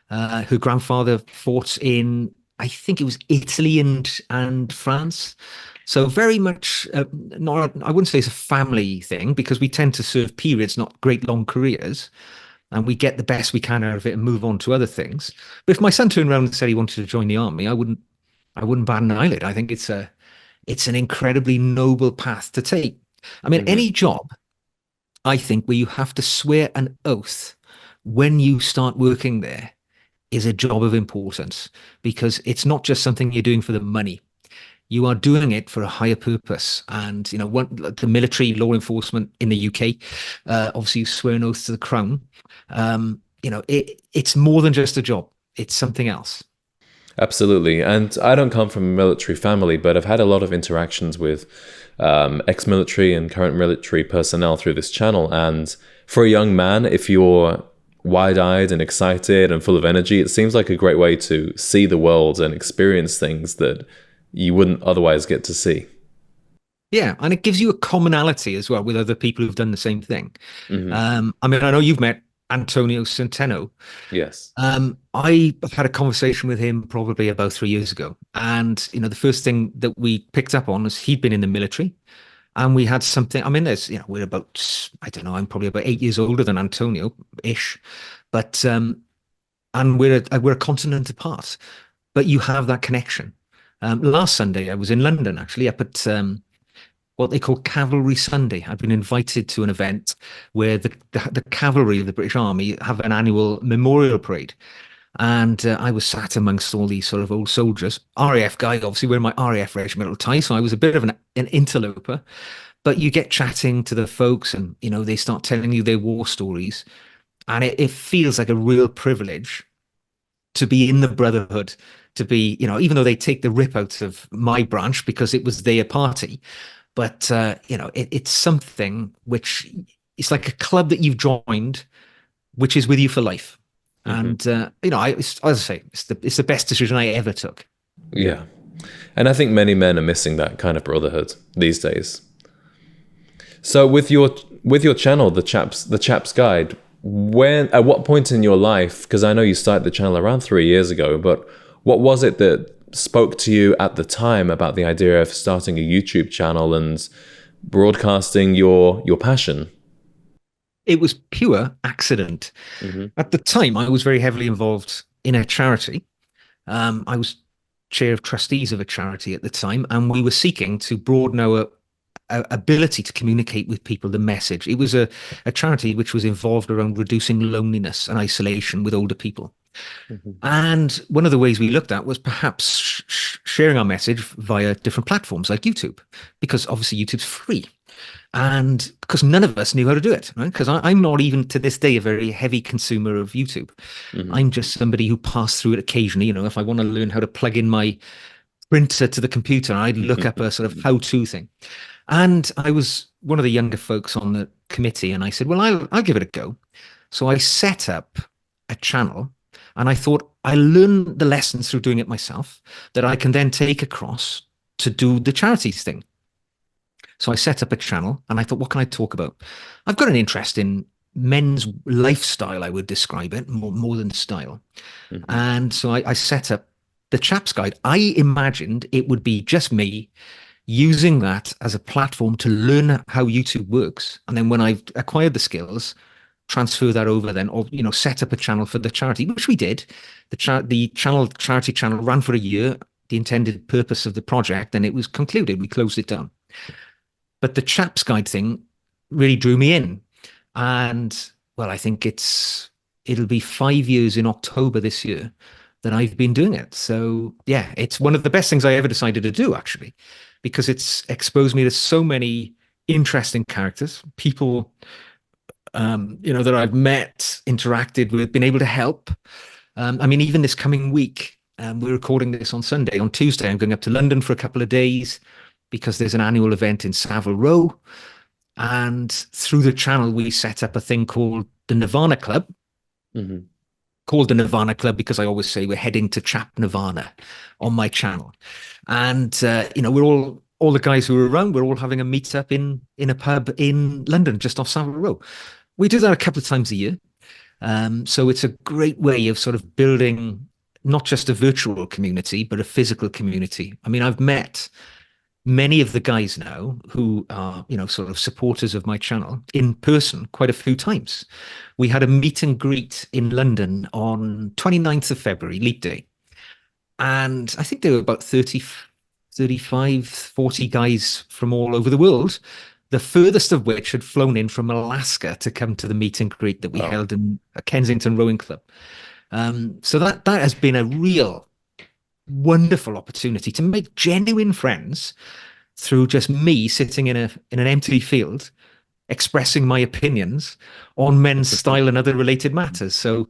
Her grandfather fought in, I think it was Italy and France. So very much, not, I wouldn't say it's a family thing, because we tend to serve periods, not great long careers, and we get the best we can out of it and move on to other things. But if my son turned around and said he wanted to join the army, I wouldn't bat an eyelid. I think it's an incredibly noble path to take. I mean, any job, I think, where you have to swear an oath when you start working there is a job of importance, because it's not just something you're doing for the money. You are doing it for a higher purpose. And, the military, law enforcement in the UK, obviously you swear an oath to the crown. It's more than just a job. It's something else. Absolutely. And I don't come from a military family, but I've had a lot of interactions with ex-military and current military personnel through this channel. And for a young man, if you're wide-eyed and excited and full of energy, it seems like a great way to see the world and experience things that you wouldn't otherwise get to see. Yeah, and it gives you a commonality as well with other people who've done the same thing. I know you've met Antonio Centeno. Yes. I had a conversation with him probably about 3 years ago. And, the first thing that we picked up on was he'd been in the military, and we had something. I mean, we're about, I don't know, I'm probably about 8 years older than Antonio-ish, but, and we're a continent apart, but you have that connection. Last Sunday, I was in London, actually, up at, what they call Cavalry Sunday. I've been invited to an event where the cavalry of the British Army have an annual memorial parade. And I was sat amongst all these sort of old soldiers, RAF guy, obviously wearing my RAF regimental tie. So I was a bit of an interloper, but you get chatting to the folks, and, they start telling you their war stories. And it feels like a real privilege to be in the brotherhood, to be, even though they take the rip out of my branch because it was their party. But, it's something which it's like a club that you've joined, which is with you for life. And, as I say, it's the best decision I ever took. Yeah. And I think many men are missing that kind of brotherhood these days. So with your channel, the Chap's Guide, at what point in your life, because I know you started the channel around 3 years ago, but what was it that spoke to you at the time about the idea of starting a YouTube channel and broadcasting your passion? It was pure accident. At the time, I was very heavily involved in a charity. I was chair of trustees of a charity at the time, and we were seeking to broaden our ability to communicate with people the message. It was a charity which was involved around reducing loneliness and isolation with older people. And one of the ways we looked at was perhaps sharing our message via different platforms like YouTube, because obviously YouTube's free. And because none of us knew how to do it, right? Because I'm not even to this day a very heavy consumer of YouTube. I'm just somebody who passed through it occasionally. If I want to learn how to plug in my printer to the computer, I'd look up a sort of how-to thing. And I was one of the younger folks on the committee, and I said, well, I'll give it a go. So I set up a channel, and I thought I learned the lessons through doing it myself that I can then take across to do the charities thing. So I set up a channel, and I thought, what can I talk about? I've got an interest in men's lifestyle, I would describe it, more than style. And so I set up the Chap's Guide. I imagined it would be just me using that as a platform to learn how YouTube works. And then when I've acquired the skills, transfer that over then, or, set up a channel for the charity, which we did. The charity channel ran for a year, the intended purpose of the project, and it was concluded. We closed it down. But the Chap's Guide thing really drew me in. And, well, I think it'll be 5 years in October this year that I've been doing it. So yeah, it's one of the best things I ever decided to do, actually, because it's exposed me to so many interesting characters, people, that I've met, interacted with, been able to help. I mean, even this coming week, we're recording this on Sunday. On Tuesday, I'm going up to London for a couple of days because there's an annual event in Savile Row. And through the channel, we set up a thing called the Nirvana Club. Hmm. Called the Nirvana Club because I always say we're heading to Chap Nirvana on my channel. And, we're all the guys who are around, we're all having a meet up in a pub in London, just off Savile Row. We do that a couple of times a year. So it's a great way of sort of building not just a virtual community, but a physical community. I mean, I've met many of the guys now who are, sort of supporters of my channel in person quite a few times. We had a meet and greet in London on 29th of February, Leap Day. And I think there were about 30, 35, 40 guys from all over the world, the furthest of which had flown in from Alaska to come to the meet and greet that we held in a Kensington Rowing Club. So that has been a real wonderful opportunity to make genuine friends through just me sitting in an empty field expressing my opinions on men's style and other related matters. So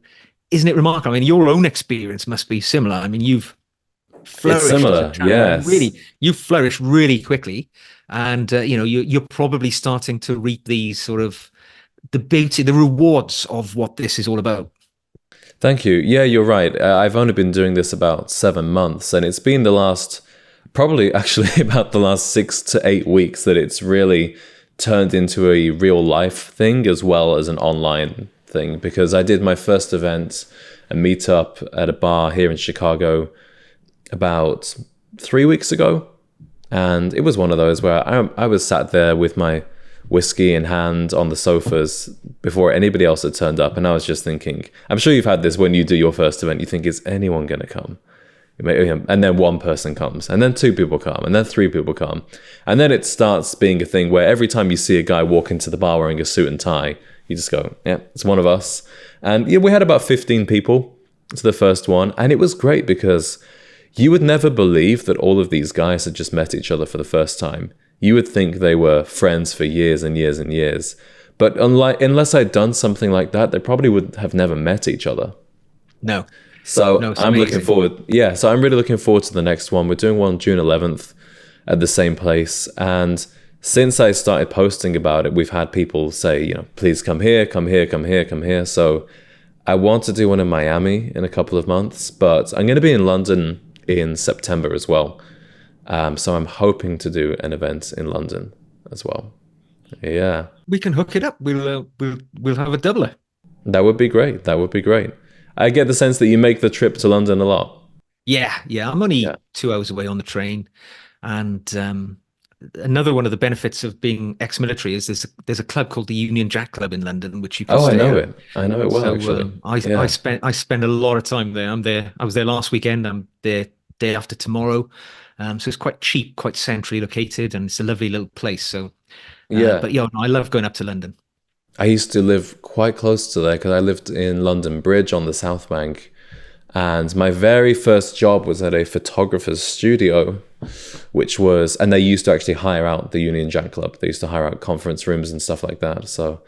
isn't it remarkable? I mean, your own experience must be similar. I mean, you've flourished. It's similar, yes. Really, you've flourished really quickly. And, you're probably starting to reap these sort of the beauty, the rewards of what this is all about. Thank you. Yeah, you're right. I've only been doing this about 7 months, and it's been probably actually about the last 6 to 8 weeks that it's really turned into a real life thing as well as an online thing, because I did my first event, a meetup at a bar here in Chicago about 3 weeks ago. And it was one of those where I was sat there with my whiskey in hand on the sofas before anybody else had turned up. And I was just thinking, I'm sure you've had this when you do your first event, you think, is anyone going to come? And then one person comes, and then 2 people come, and then 3 people come. And then it starts being a thing where every time you see a guy walk into the bar wearing a suit and tie, you just go, yeah, it's one of us. And yeah, we had about 15 people to the first one. And it was great because you would never believe that all of these guys had just met each other for the first time. You would think they were friends for years and years and years. But unless I'd done something like that, they probably would have never met each other. No. So No, it's I'm amazing. looking forward. Yeah, so I'm really looking forward to the next one. We're doing one June 11th at the same place. And since I started posting about it, we've had people say, please come here, come here, come here, come here. So I want to do one in Miami in a couple of months, but I'm going to be in London in September as well. So I'm hoping to do an event in London as well. Yeah. We can hook it up. We'll have a doubler. That would be great. That would be great. I get the sense that you make the trip to London a lot. Yeah. I'm only 2 hours away on the train. And another one of the benefits of being ex-military is there's a club called the Union Jack Club in London, which you can I stay know at. it. I know it well, actually. I spend a lot of time there. I was there last weekend. I'm there day after tomorrow. So it's quite cheap, quite centrally located, and it's a lovely little place. So but I love going up to London. I used to live quite close to there because I lived in London Bridge on the South Bank. And my very first job was at a photographer's studio, and they used to actually hire out the Union Jack Club. They used to hire out conference rooms and stuff like that. So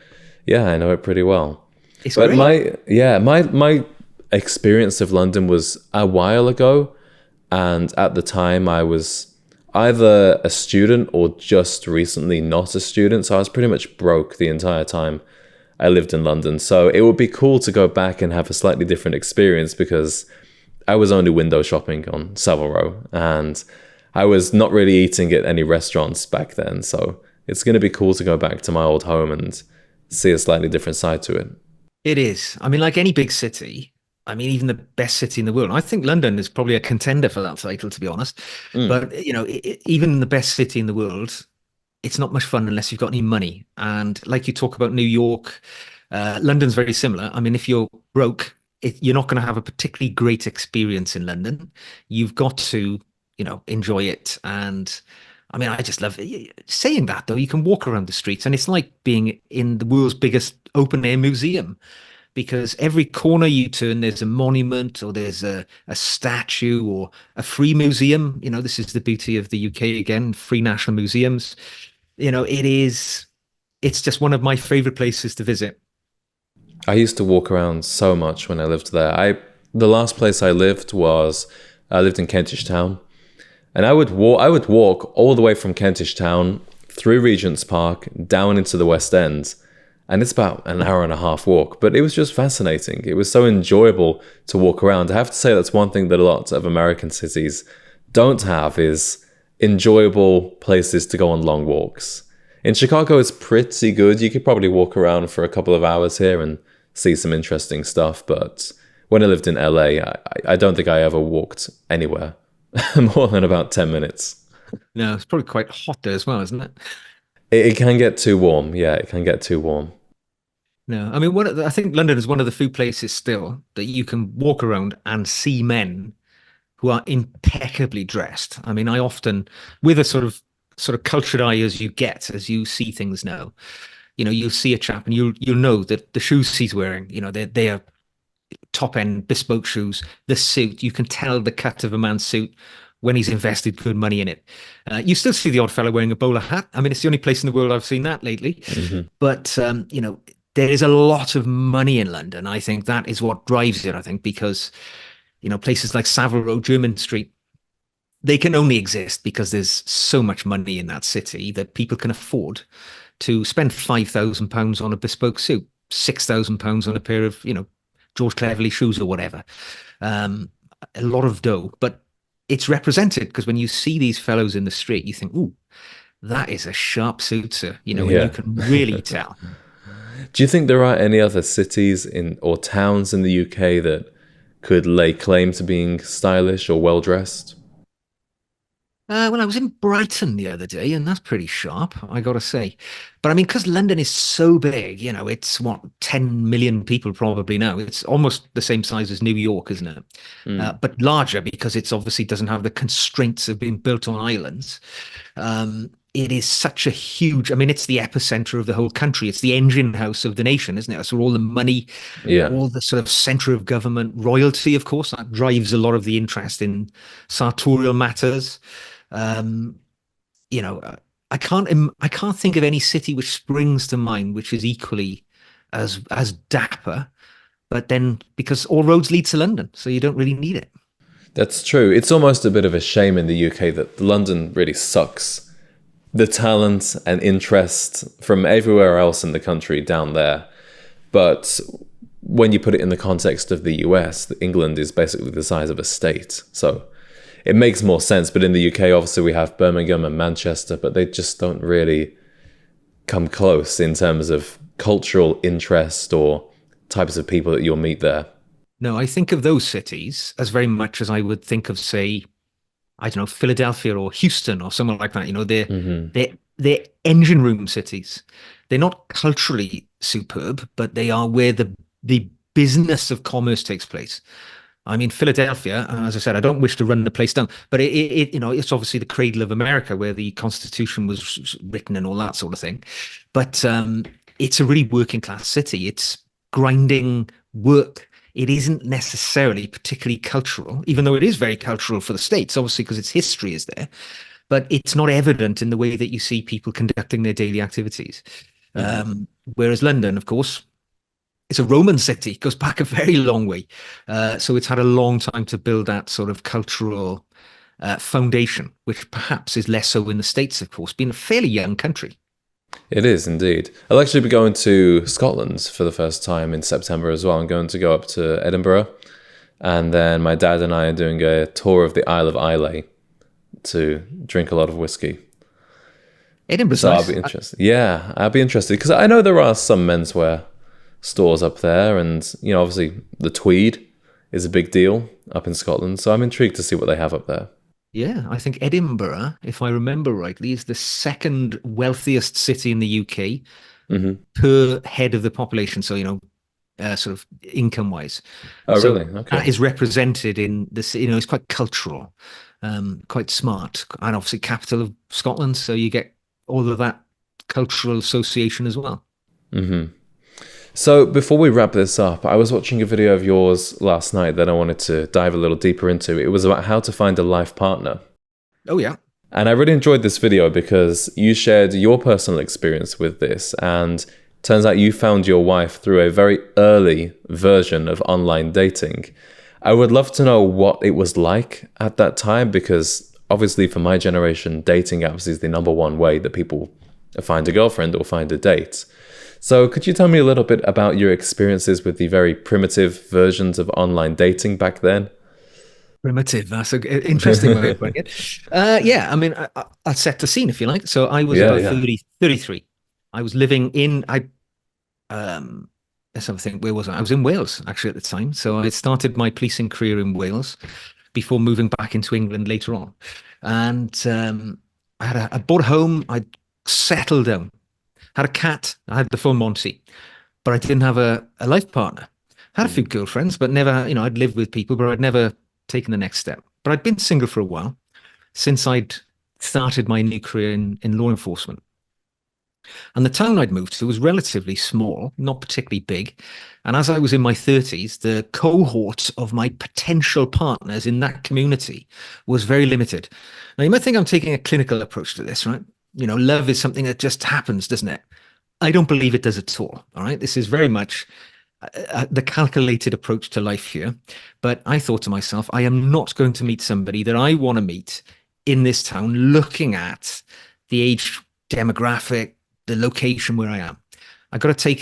yeah, I know it pretty well. It's but great. my experience of London was a while ago. And at the time I was either a student or just recently not a student. So I was pretty much broke the entire time I lived in London. So it would be cool to go back and have a slightly different experience because I was only window shopping on Savile Row and I was not really eating at any restaurants back then. So it's going to be cool to go back to my old home and see a slightly different side to it. It is. I mean, like any big city, I mean, even the best city in the world. I think London is probably a contender for that title, to be honest. But, even the best city in the world, it's not much fun unless you've got any money. And like you talk about New York, London's very similar. I mean, if you're broke, you're not going to have a particularly great experience in London. You've got to, enjoy it. And I mean, I just love it. Saying that, though, you can walk around the streets and it's like being in the world's biggest open air museum. because every corner you turn, there's a monument or there's a statue or a free museum. You know, this is the beauty of the UK again, free national museums. You know, it's just one of my favorite places to visit. I used to walk around so much when I lived there. The last place I lived in Kentish Town, and I would walk all the way from Kentish Town through Regent's Park down into the West End, and it's about an hour and a half walk, but it was just fascinating. It was so enjoyable to walk around. I have to say that's one thing that a lot of American cities don't have is enjoyable places to go on long walks. In Chicago, it's pretty good. You could probably walk around for a couple of hours here and see some interesting stuff. But when I lived in LA, I don't think I ever walked anywhere more than about 10 minutes. No, it's probably quite hot there as well, isn't it? It can get too warm. Yeah, it can get too warm. No, I mean, I think London is one of the few places still that you can walk around and see men who are impeccably dressed. I mean, I often, with a sort of cultured eye as you get, as you see things now, you know, you'll see a chap and you'll know that the shoes he's wearing, you know, they are top end bespoke shoes. The suit, you can tell the cut of a man's suit when he's invested good money in it. You still see the odd fellow wearing a bowler hat. I mean, it's the only place in the world I've seen that lately. Mm-hmm. But, you know, there is a lot of money in London. I think that is what drives it, I think, because, you know, places like Savile Row, Jermyn Street, they can only exist because there's so much money in that city that people can afford to spend £5,000 on a bespoke suit, £6,000 on a pair of, you know, George Cleverley shoes or whatever. A lot of dough, but it's represented because when you see these fellows in the street, you think, ooh, that is a sharp suit, sir. You know, and you can really tell. Do you think there are any other cities or towns in the UK that could lay claim to being stylish or well-dressed? Well, I was in Brighton the other day, and that's pretty sharp, I got to say. But I mean, because London is so big, you know, it's what, 10 million people probably now. It's almost the same size as New York, isn't it? But larger because it's obviously doesn't have the constraints of being built on islands. It is such a huge, I mean, it's the epicenter of the whole country. It's the engine house of the nation, isn't it? That's where all the money, all the sort of center of government, royalty, of course, that drives a lot of the interest in sartorial matters. You know, I can't think of any city which springs to mind which is equally as dapper, but then because all roads lead to London, so you don't really need it. That's true. It's almost a bit of a shame in the UK that London really sucks the talent and interest from everywhere else in the country down there. But when you put it in the context of the US, England is basically the size of a state. So it makes more sense. But in the UK, obviously, we have Birmingham and Manchester, but they just don't really come close in terms of cultural interest or types of people that you'll meet there. No, I think of those cities as very much as I would think of, say, I don't know, Philadelphia or Houston or somewhere like that. You know, they're engine room cities. They're not culturally superb, but they are where the business of commerce takes place. I mean, Philadelphia, as I said, I don't wish to run the place down, but it you know, it's obviously the cradle of America where the Constitution was written and all that sort of thing. But it's a really working class city. It's grinding work. It isn't necessarily particularly cultural, even though it is very cultural for the States, obviously, because its history is there. But it's not evident in the way that you see people conducting their daily activities. Whereas London, of course, it's a Roman city, goes back a very long way. So it's had a long time to build that sort of cultural foundation, which perhaps is less so in the States, of course, being a fairly young country. It is indeed. I'll actually be going to Scotland for the first time in September as well. I'm going to go up to Edinburgh. And then my dad and I are doing a tour of the Isle of Islay to drink a lot of whiskey. Edinburgh's so nice. I'll be interested. Yeah, I'll be interested because I know there are some menswear stores up there. And, you know, obviously the tweed is a big deal up in Scotland. So I'm intrigued to see what they have up there. Yeah, I think Edinburgh, if I remember rightly, is the second wealthiest city in the UK per head of the population. So, you know, sort of income-wise. Oh, so really? Okay. That is represented in this, you know, it's quite cultural, quite smart, and obviously capital of Scotland. So you get all of that cultural association as well. So before we wrap this up, I was watching a video of yours last night that I wanted to dive a little deeper into. It was about how to find a life partner. Oh, yeah. And I really enjoyed this video because you shared your personal experience with this, and turns out you found your wife through a very early version of online dating. I would love to know what it was like at that time, because obviously for my generation, dating apps is the number one way that people find a girlfriend or find a date. So could you tell me a little bit about your experiences with the very primitive versions of online dating back then? Primitive. That's an interesting way of putting it. Yeah, I mean, I'll set the scene if you like. So I was Yeah, about yeah. 33. I was living in, let's have a think, where was I? I was in Wales actually at the time. So I started my policing career in Wales before moving back into England later on. And I bought a home, I settled down, had a cat, I had the full Monty, but I didn't have a life partner. Had a few girlfriends, but never, I'd lived with people, but I'd never taken the next step. But I'd been single for a while since I'd started my new career in law enforcement. And the town I'd moved to was relatively small, not particularly big. And as I was in my 30s, the cohort of my potential partners in that community was very limited. Now, you might think I'm taking a clinical approach to this, right? Love is something that just happens, doesn't it? I don't believe it does at all. All right. This is very much the calculated approach to life here. But I thought to myself, I am not going to meet somebody that I want to meet in this town looking at the age demographic, the location where I am. I've got to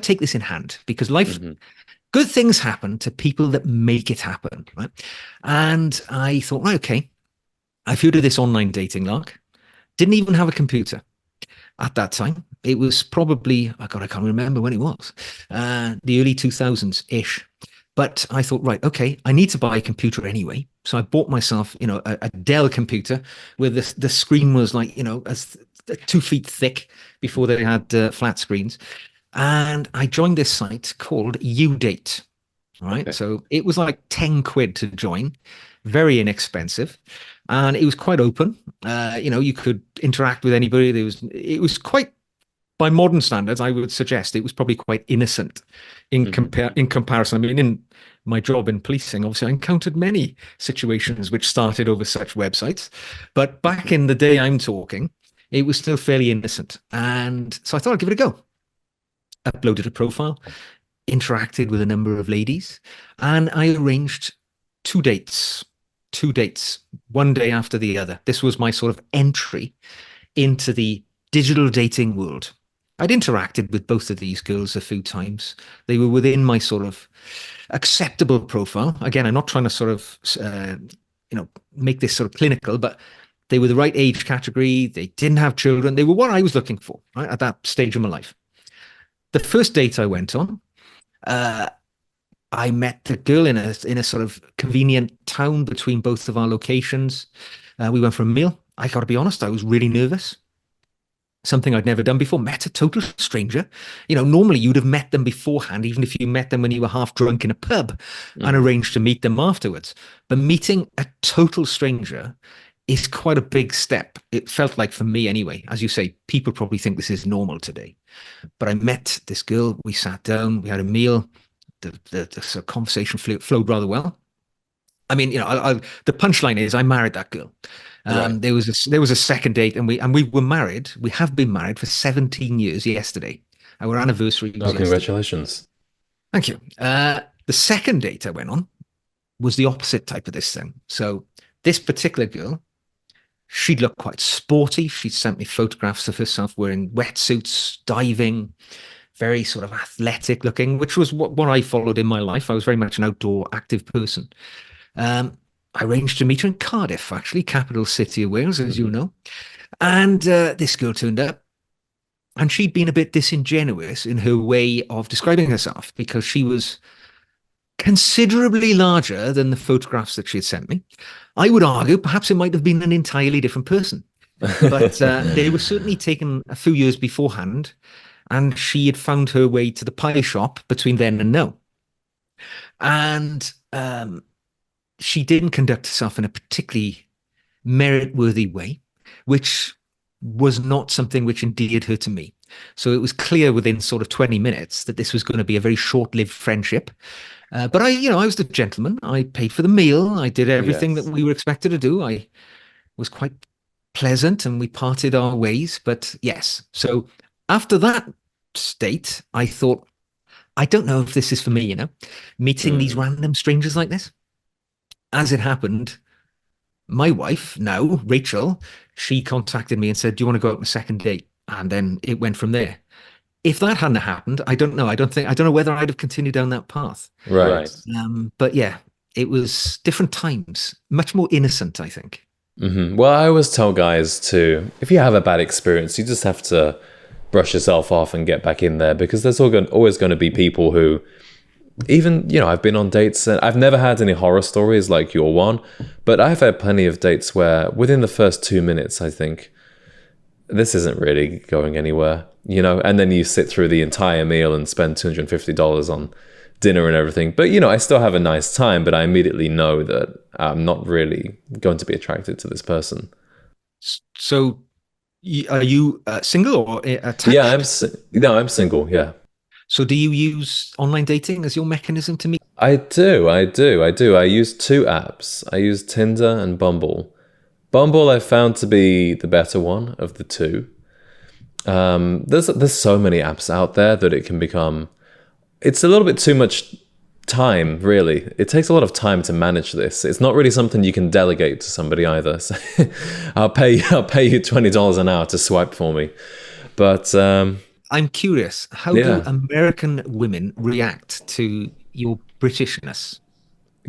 take this in hand, because life, good things happen to people that make it happen, right? And I thought, right, okay, I've heard of this online dating lark. Didn't even have a computer at that time. It was probably, I can't remember when it was, the early 2000s-ish. But I thought, right, okay, I need to buy a computer anyway. So I bought myself, a Dell computer where the screen was like, as 2 feet thick before they had flat screens. And I joined this site called Udate. All right. Okay. So it was like 10 quid to join, very inexpensive. And it was quite open. You could interact with anybody. It was quite, by modern standards, I would suggest it was probably quite innocent in comparison. I mean, in my job in policing, obviously, I encountered many situations which started over such websites. But back in the day I'm talking, it was still fairly innocent. And so I thought I'd give it a go. Uploaded a profile, interacted with a number of ladies, and I arranged two dates, one day after the other. This was my sort of entry into the digital dating world. I'd interacted with both of these girls a few times. They were within my sort of acceptable profile. Again, I'm not trying to sort of, make this sort of clinical, but they were the right age category. They didn't have children. They were what I was looking for, right, at that stage of my life. The first date I went on, I met the girl in a sort of convenient town between both of our locations. We went for a meal. I got to be honest, I was really nervous. Something I'd never done before. Met a total stranger. Normally you'd have met them beforehand, even if you met them when you were half drunk in a pub and arranged to meet them afterwards. But meeting a total stranger is quite a big step. It felt like, for me anyway. As you say, people probably think this is normal today. But I met this girl. We sat down. We had a meal. The sort of conversation flowed rather well. I mean, the punchline is I married that girl. Right. There was a second date, and we were married. We have been married for 17 years yesterday. Our anniversary was yesterday. Congratulations. Thank you. The second date I went on was the opposite type of this thing. So this particular girl, she'd looked quite sporty. She sent me photographs of herself wearing wetsuits, diving, very sort of athletic looking, which was what I followed in my life. I was very much an outdoor active person. I arranged to meet her in Cardiff, actually, capital city of Wales, as you know. And this girl turned up, and she'd been a bit disingenuous in her way of describing herself, because she was considerably larger than the photographs that she had sent me. I would argue perhaps it might have been an entirely different person, but they were certainly taken a few years beforehand, and she had found her way to the pie shop between then and now. And she didn't conduct herself in a particularly merit-worthy way, which was not something which endeared her to me. So it was clear within sort of 20 minutes that this was going to be a very short-lived friendship. But I was the gentleman. I paid for the meal. I did everything that Yes. we were expected to do. I was quite pleasant and we parted our ways. But yes, so after that state, I thought, I don't know if this is for me, meeting these Mm. random strangers like this. As it happened, my wife, now Rachel, she contacted me and said, "Do you want to go out on a second date?" And then it went from there. If that hadn't happened, I don't know. I don't know whether I'd have continued down that path. Right. But yeah, it was different times, much more innocent, I think. Well, I always tell guys to, if you have a bad experience, you just have to brush yourself off and get back in there, because there's always going to be people who, even, I've been on dates and I've never had any horror stories like your one, but I've had plenty of dates where within the first 2 minutes, I think, this isn't really going anywhere, and then you sit through the entire meal and spend $250 on dinner and everything. But, I still have a nice time, but I immediately know that I'm not really going to be attracted to this person. So, are you single or attached? Yeah, I'm single. Yeah. So, do you use online dating as your mechanism to meet? I do. I use two apps. I use Tinder and Bumble. Bumble I found to be the better one of the two. There's so many apps out there that it can become. It's a little bit too much time, really. It takes a lot of time to manage this. It's not really something you can delegate to somebody either. So I'll pay you $20 an hour to swipe for me. But I'm curious, how do American women react to your Britishness?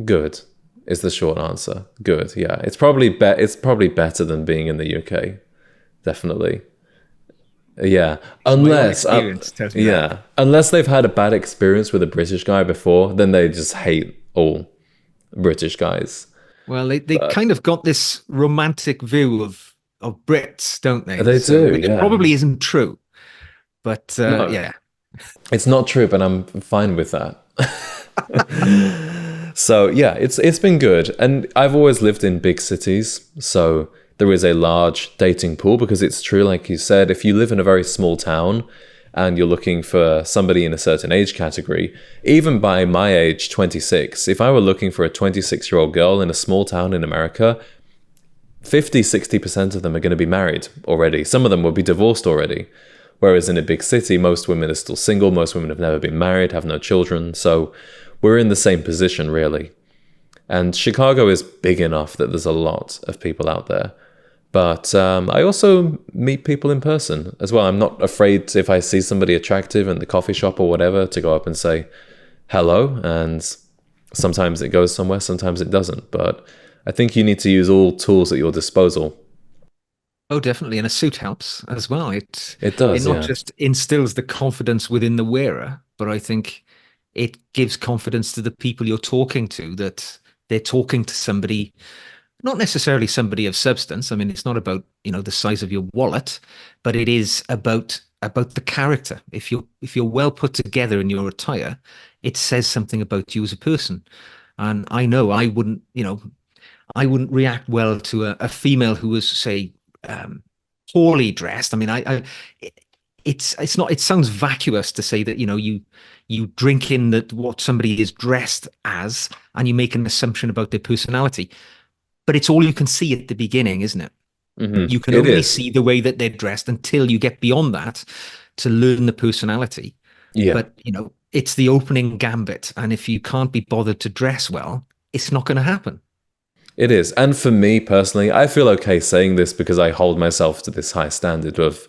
Good is the short answer. Good, yeah. It's probably better than being in the UK. Definitely. Yeah, unless unless they've had a bad experience with a British guy before, then they just hate all British guys. Well, they kind of got this romantic view of Brits, don't they? They do, yeah. It probably isn't true, but No. yeah. It's not true, but I'm fine with that. So yeah, it's been good. And I've always lived in big cities, so there is a large dating pool, because it's true, like you said, if you live in a very small town and you're looking for somebody in a certain age category, even by my age, 26, if I were looking for a 26-year-old girl in a small town in America, 50-60% of them are going to be married already. Some of them will be divorced already. Whereas in a big city, most women are still single. Most women have never been married, have no children. So we're in the same position, really. And Chicago is big enough that there's a lot of people out there. But I also meet people in person as well. I'm not afraid, if I see somebody attractive in the coffee shop or whatever, to go up and say hello. And sometimes it goes somewhere, sometimes it doesn't. But I think you need to use all tools at your disposal. Oh, definitely. And a suit helps as well. It does, It not just instills the confidence within the wearer, but I think it gives confidence to the people you're talking to, that they're talking to somebody, not necessarily somebody of substance. I mean, it's not about, the size of your wallet, but it is about the character. If you're well put together in your attire, it says something about you as a person. And I know I wouldn't react well to a female who was, say, poorly dressed. I mean, it's not. It sounds vacuous to say that you drink in that what somebody is dressed as, and you make an assumption about their personality. But it's all you can see at the beginning, isn't it? Mm-hmm. You can only see the way that they're dressed until you get beyond that to learn the personality. Yeah. But it's the opening gambit, and if you can't be bothered to dress well, it's not going to happen. It is. And for me personally, I feel okay saying this because I hold myself to this high standard of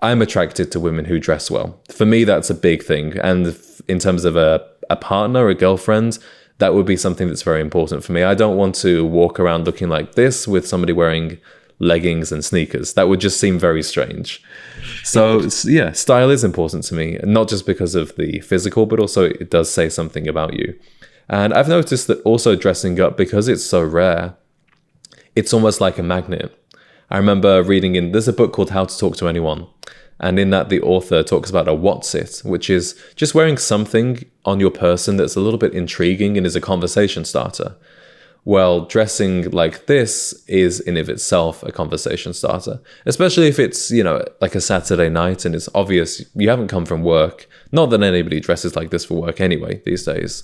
I'm attracted to women who dress well. For me, that's a big thing. And in terms of a partner, a girlfriend, that would be something that's very important for me. I don't want to walk around looking like this with somebody wearing leggings and sneakers. That would just seem very strange. So yeah, style is important to me, not just because of the physical, but also it does say something about you. And I've noticed that also dressing up, because it's so rare, it's almost like a magnet. I remember reading there's a book called How to Talk to Anyone. And in that, the author talks about a what's it, which is just wearing something on your person that's a little bit intriguing and is a conversation starter. well, dressing like this is in of itself a conversation starter, especially if it's, like a Saturday night and it's obvious you haven't come from work. Not that anybody dresses like this for work anyway these days,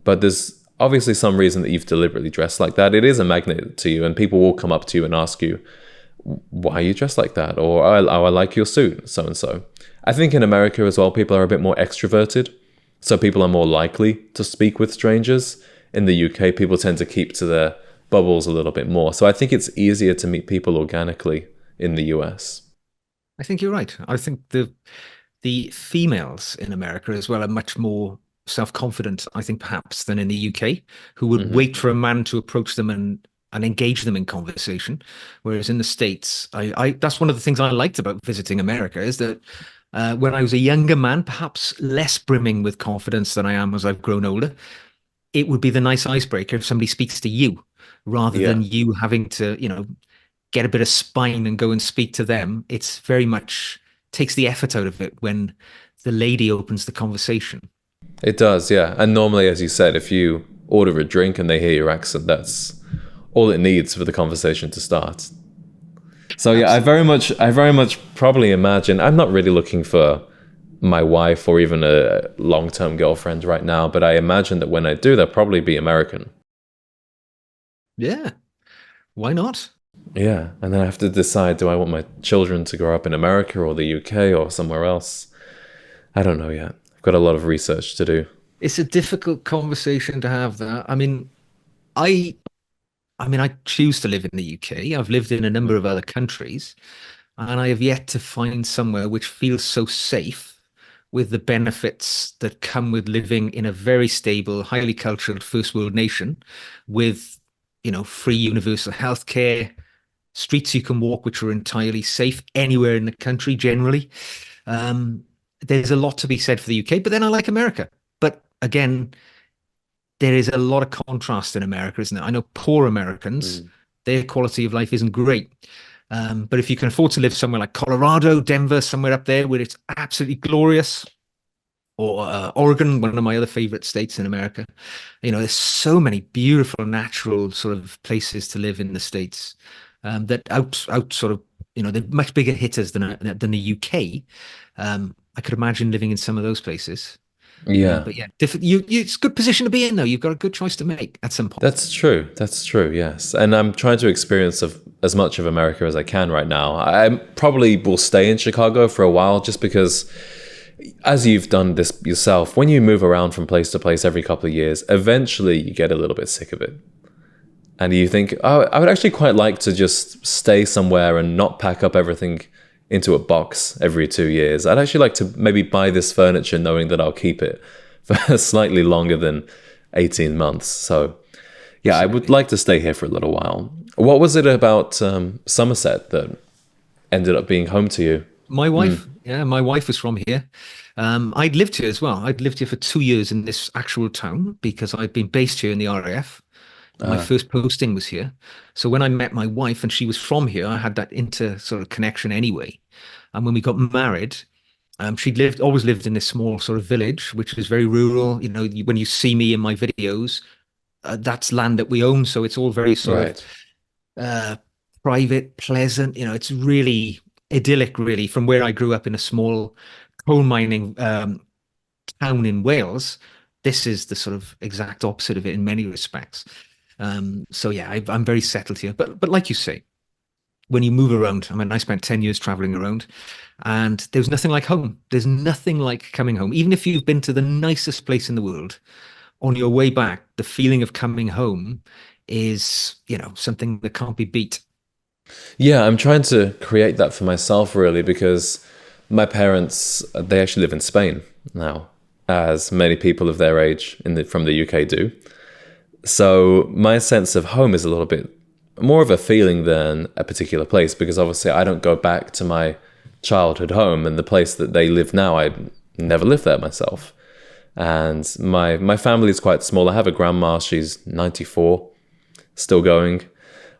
but there's obviously some reason that you've deliberately dressed like that. It is a magnet to you, and people will come up to you and ask you, why are you dressed like that? Or, oh, I like your suit, so and so. I think in America as well, people are a bit more extroverted, so people are more likely to speak with strangers. In the UK, people tend to keep to their bubbles a little bit more. So I think it's easier to meet people organically in the US. I think you're right. I think the females in America as well are much more self-confident, I think, perhaps, than in the UK, who would wait for a man to approach them and engage them in conversation. Whereas in the States, I that's one of the things I liked about visiting America, is that when I was a younger man, perhaps less brimming with confidence than I am as I've grown older, it would be the nice icebreaker if somebody speaks to you rather Yeah. than you having to, get a bit of spine and go and speak to them. It's very much takes the effort out of it when the lady opens the conversation. It does, yeah. And normally, as you said, if you order a drink and they hear your accent, that's all it needs for the conversation to start. So yeah, I very much probably imagine, I'm not really looking for my wife or even a long-term girlfriend right now, but I imagine that when I do, they'll probably be American. Yeah, why not? Yeah, and then I have to decide, do I want my children to grow up in America or the UK or somewhere else? I don't know yet. I've got a lot of research to do. It's a difficult conversation to have that. I I choose to live in the UK. I've lived in a number of other countries, and I have yet to find somewhere which feels so safe with the benefits that come with living in a very stable, highly cultured first world nation with, free universal healthcare, streets you can walk which are entirely safe anywhere in the country generally. There's a lot to be said for the UK, but then I like America. But again, there is a lot of contrast in America, isn't there? I know poor Americans, their quality of life isn't great. But if you can afford to live somewhere like Colorado, Denver, somewhere up there where it's absolutely glorious, or Oregon, one of my other favorite states in America, there's so many beautiful natural sort of places to live in the States that out sort of, they're much bigger hitters than the UK. I could imagine living in some of those places. Yeah. But yeah, it's a good position to be in, though. You've got a good choice to make at some point. That's true. That's true. Yes. And I'm trying to experience as much of America as I can right now. I probably will stay in Chicago for a while just because, as you've done this yourself, when you move around from place to place every couple of years, eventually you get a little bit sick of it. And you think, oh, I would actually quite like to just stay somewhere and not pack up everything into a box every 2 years. I'd actually like to maybe buy this furniture knowing that I'll keep it for slightly longer than 18 months. So yeah, I would like to stay here for a little while. What was it about Somerset that ended up being home to you? My wife, my wife was from here. I'd lived here as well. I'd lived here for 2 years in this actual town because I'd been based here in the RAF. My first posting was here. So when I met my wife and she was from here, I had that sort of connection anyway. And when we got married, she'd always lived in this small sort of village, which was very rural. When you see me in my videos, that's land that we own. So it's all very sort of private, pleasant. It's really idyllic, really, from where I grew up in a small coal mining town in Wales. This is the sort of exact opposite of it in many respects. So yeah, I'm very settled here. But like you say, when you move around, I spent 10 years traveling around, and there's nothing like home. There's nothing like coming home. Even if you've been to the nicest place in the world, on your way back, the feeling of coming home is, something that can't be beat. Yeah, I'm trying to create that for myself, really, because my parents, they actually live in Spain now, as many people of their age from the UK do. So my sense of home is a little bit more of a feeling than a particular place, because obviously I don't go back to my childhood home, and the place that they live now, I never lived there myself. And my family is quite small. I have a grandma, she's 94, still going.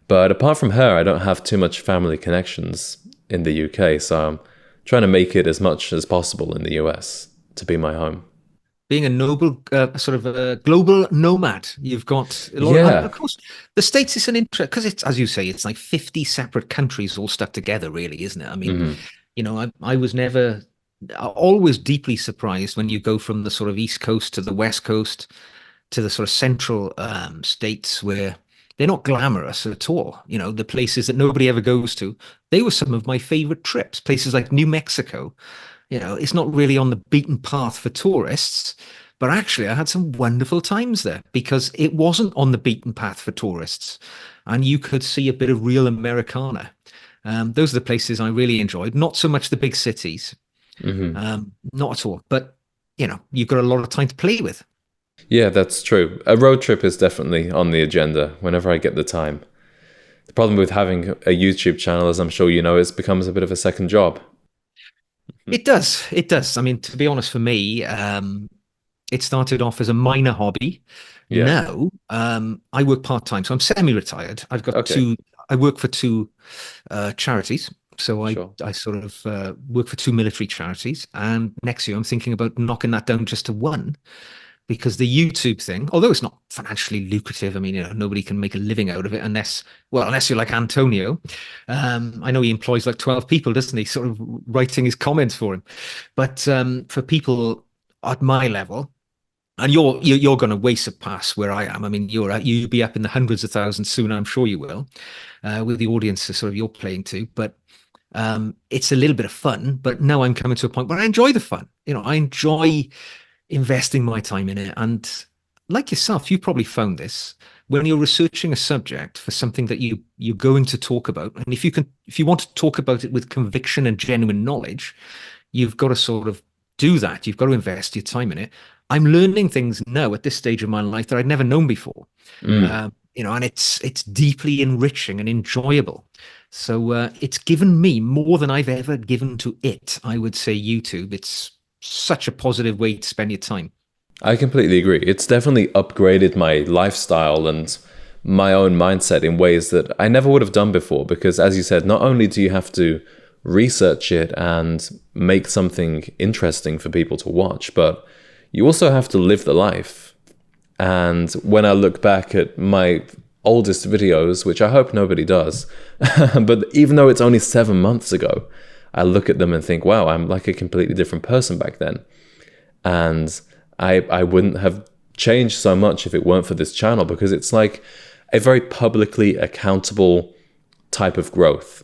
But apart from her, I don't have too much family connections in the UK. So I'm trying to make it as much as possible in the US to be my home. being a noble, sort of a global nomad. You've got a lot of, and Yeah. of course, the States is an interest because it's, as you say, it's like 50 separate countries all stuck together, really, isn't it? I mean, Hmm. I was never, always deeply surprised when you go from the sort of East Coast to the West Coast to the sort of central states where they're not glamorous at all. The places that nobody ever goes to, they were some of my favorite trips. Places like New Mexico, it's not really on the beaten path for tourists, but actually I had some wonderful times there because it wasn't on the beaten path for tourists and you could see a bit of real Americana. Those are the places I really enjoyed, not so much the big cities, Hmm. not at all, but you've got a lot of time to play with. Yeah, that's true. A road trip is definitely on the agenda whenever I get the time. The problem with having a YouTube channel, as I'm sure you know, is it becomes a bit of a second job. It does. It does. I mean, to be honest, for me, it started off as a minor hobby. Yeah. Now, I work part-time, so I'm semi-retired. I've got Okay. I work for two charities. So Sure. I sort of work for two military charities. And next year, I'm thinking about knocking that down just to one because the YouTube thing, although it's not financially lucrative, I mean, nobody can make a living out of it unless you're like Antonio. I know he employs like 12 people, doesn't he? Sort of writing his comments for him. But for people at my level, and you're going to way surpass where I am. I mean, you'll be up in the hundreds of thousands soon. I'm sure you will, with the audiences sort of you're playing to. But it's a little bit of fun. But now I'm coming to a point where I enjoy the fun. I enjoy investing my time in it. And like yourself, you've probably found this when you're researching a subject for something that you're going to talk about. And if you want to talk about it with conviction and genuine knowledge, you've got to sort of do that. You've got to invest your time in it. I'm learning things now at this stage of my life that I'd never known before. Mm. And it's deeply enriching and enjoyable. So it's given me more than I've ever given to it. I would say YouTube. It's such a positive way to spend your time. I completely agree. It's definitely upgraded my lifestyle and my own mindset in ways that I never would have done before. Because, as you said, not only do you have to research it and make something interesting for people to watch, but you also have to live the life. And when I look back at my oldest videos, which I hope nobody does, but even though it's only 7 months ago, I look at them and think, wow, I'm like a completely different person back then. And I wouldn't have changed so much if it weren't for this channel, because it's like a very publicly accountable type of growth.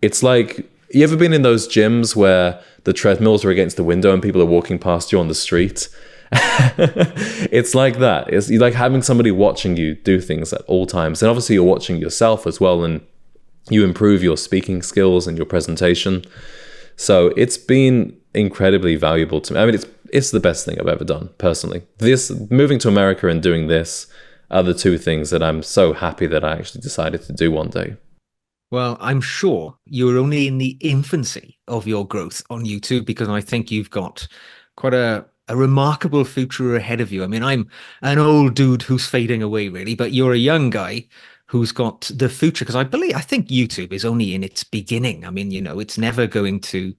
It's like, you ever been in those gyms where the treadmills are against the window and people are walking past you on the street? It's like that. It's like having somebody watching you do things at all times. And obviously you're watching yourself as well, and you improve your speaking skills and your presentation. So it's been incredibly valuable to me. I mean, it's the best thing I've ever done, personally. This, moving to America and doing this, are the two things that I'm so happy that I actually decided to do one day. Well, I'm sure you're only in the infancy of your growth on YouTube because I think you've got quite a remarkable future ahead of you. I mean, I'm an old dude who's fading away, really, but you're a young guy who's got the future because I think YouTube is only in its beginning. I mean, it's never going to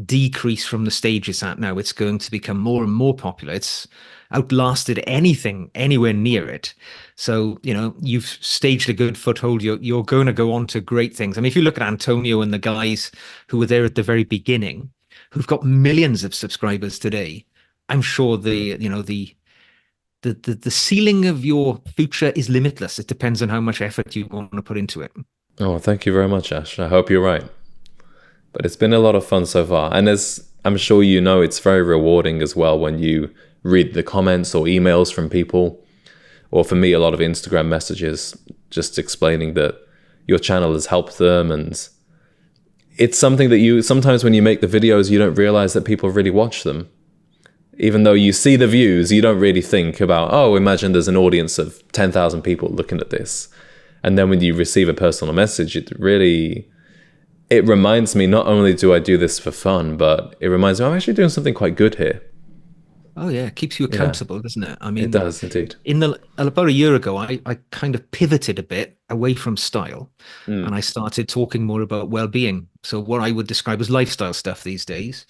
decrease from the stage it's at now. It's going to become more and more popular. It's outlasted anything anywhere near it. So, you've staged a good foothold. You're going to go on to great things. I mean, if you look at Antonio and the guys who were there at the very beginning, who've got millions of subscribers today, I'm sure the ceiling of your future is limitless. It depends on how much effort you want to put into it. Oh, thank you very much, Ash. I hope you're right. But it's been a lot of fun so far. And as I'm sure you know, it's very rewarding as well when you read the comments or emails from people, or for me, a lot of Instagram messages just explaining that your channel has helped them. And it's something that sometimes when you make the videos, you don't realize that people really watch them. Even though you see the views, you don't really think about, oh, imagine there's an audience of 10,000 people looking at this. And then when you receive a personal message, it reminds me, not only do I do this for fun, but it reminds me I'm actually doing something quite good here. Oh yeah, it keeps you accountable, doesn't it? I mean, It does indeed. About a year ago, I kind of pivoted a bit away from style, Mm. and I started talking more about well-being. So what I would describe as lifestyle stuff these days.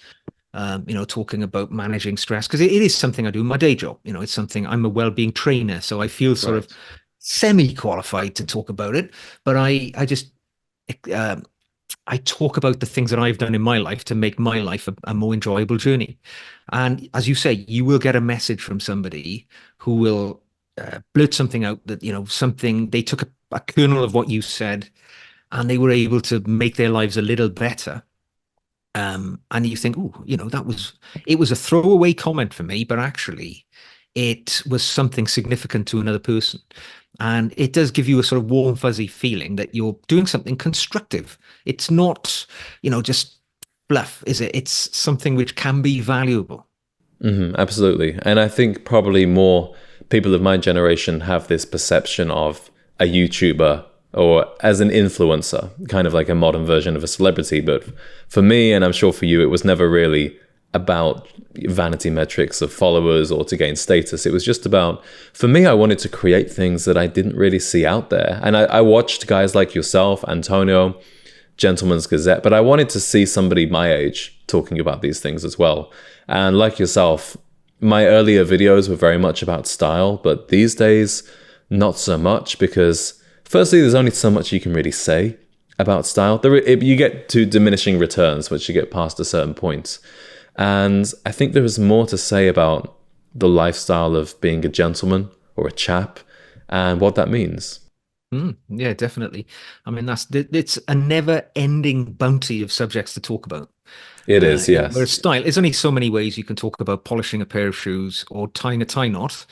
talking about managing stress, because it is something I do in my day job. It's something, I'm a well-being trainer, so I feel sort of Right. semi-qualified to talk about it. But uh, I talk about the things that I've done in my life to make my life a more enjoyable journey. And as you say, you will get a message from somebody who will blurt something out that, something they took a kernel of what you said and they were able to make their lives a little better. And you think, oh, it was a throwaway comment for me, but actually it was something significant to another person. And it does give you a sort of warm, fuzzy feeling that you're doing something constructive. It's not, just bluff, is it? It's something which can be valuable. Absolutely. And I think probably more people of my generation have this perception of a YouTuber or as an influencer, kind of like a modern version of a celebrity. But for me, and I'm sure for you, it was never really about vanity metrics of followers or to gain status. It was just about, for me, I wanted to create things that I didn't really see out there. And I watched guys like yourself, Antonio, Gentleman's Gazette, but I wanted to see somebody my age talking about these things as well. And like yourself, my earlier videos were very much about style, but these days, not so much, because firstly, there's only so much you can really say about style. You get to diminishing returns once you get past a certain point. And I think there is more to say about the lifestyle of being a gentleman or a chap and what that means. Yeah, definitely. I mean, it's a never-ending bounty of subjects to talk about. It is, Whereas yes. style, there's only so many ways you can talk about polishing a pair of shoes or tying a tie knot,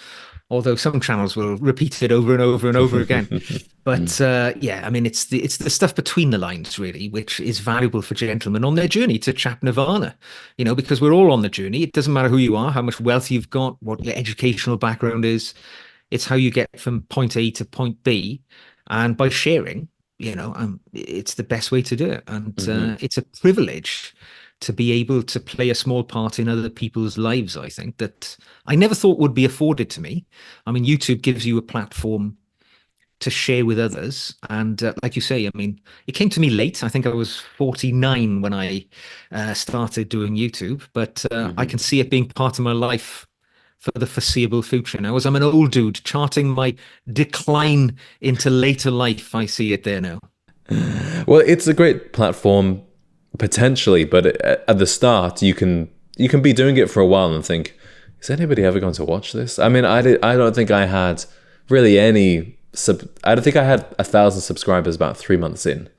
although some channels will repeat it over and over and over again. But yeah, I mean, it's the stuff between the lines, really, which is valuable for gentlemen on their journey to Chap Nirvana. Because we're all on the journey. It doesn't matter who you are, how much wealth you've got, what your educational background is. It's how you get from point A to point B, and by sharing, it's the best way to do it. And Mhm. it's a privilege to be able to play a small part in other people's lives. I think that I never thought would be afforded to me. I mean, YouTube gives you a platform to share with others. And like you say, I mean, it came to me late. I think I was 49 when I started doing YouTube, but I Mhm. can see it being part of my life for the foreseeable future now. As I'm an old dude charting my decline into later life, I see it there now. Well, it's a great platform potentially, but at the start you can be doing it for a while and think, is anybody ever going to watch this? I mean, I don't think I had really I don't think I had 1,000 subscribers about 3 months in.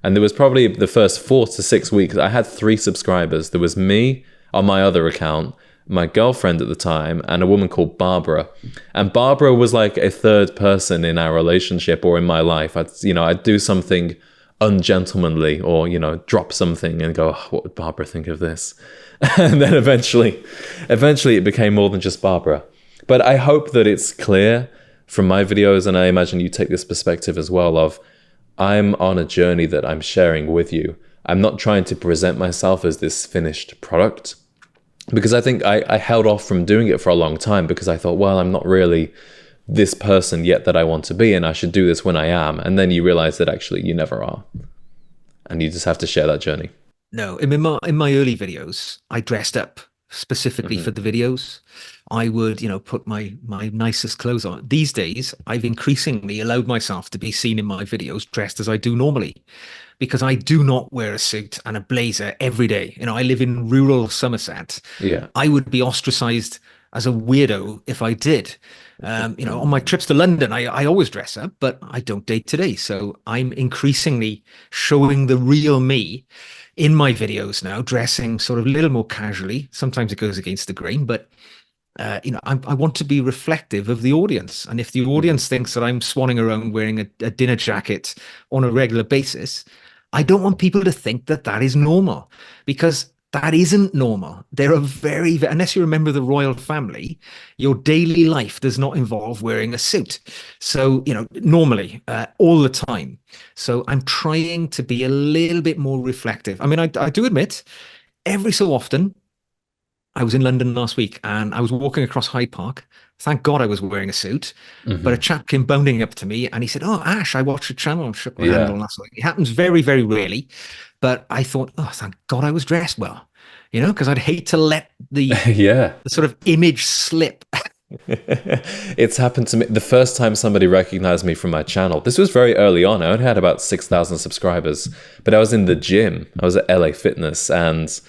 And there was probably the first 4 to 6 weeks, I had 3 subscribers. There was me on my other account, my girlfriend at the time, and a woman called Barbara. And Barbara was like a third person in our relationship or in my life. I'd do something ungentlemanly or, drop something and go, oh, what would Barbara think of this? And then eventually it became more than just Barbara. But I hope that it's clear from my videos, and I imagine you take this perspective as well, of I'm on a journey that I'm sharing with you. I'm not trying to present myself as this finished product, because I think I held off from doing it for a long time because I thought, well, I'm not really this person yet that I want to be, and I should do this when I am. And then you realize that actually you never are. And you just have to share that journey. No, in my early videos, I dressed up specifically for Hmm. the videos. I would, put my nicest clothes on. These days, I've increasingly allowed myself to be seen in my videos dressed as I do normally, because I do not wear a suit and a blazer every day. I live in rural Somerset. Yeah. I would be ostracized as a weirdo if I did. On my trips to London, I always dress up, but I don't date today. So I'm increasingly showing the real me in my videos now, dressing sort of a little more casually. Sometimes it goes against the grain, but I want to be reflective of the audience. And if the Hmm. audience thinks that I'm swanning around wearing a dinner jacket on a regular basis, I don't want people to think that that is normal, because that isn't normal. There are unless you're a member of the royal family, your daily life does not involve wearing a suit. So, normally, all the time. So I'm trying to be a little bit more reflective. I mean, I do admit every so often, I was in London last week and I was walking across Hyde Park. Thank God I was wearing a suit. But a chap came bounding up to me and he said, "Oh, Ash, I watched your channel." And shook my hand Yeah. and that sort of thing. It happens very, very rarely. But I thought, oh, thank God I was dressed well, because I'd hate to let Yeah. the sort of image slip. It's happened to me the first time somebody recognized me from my channel. This was very early on. I only had about 6,000 subscribers, but I was in the gym. I was at LA Fitness, and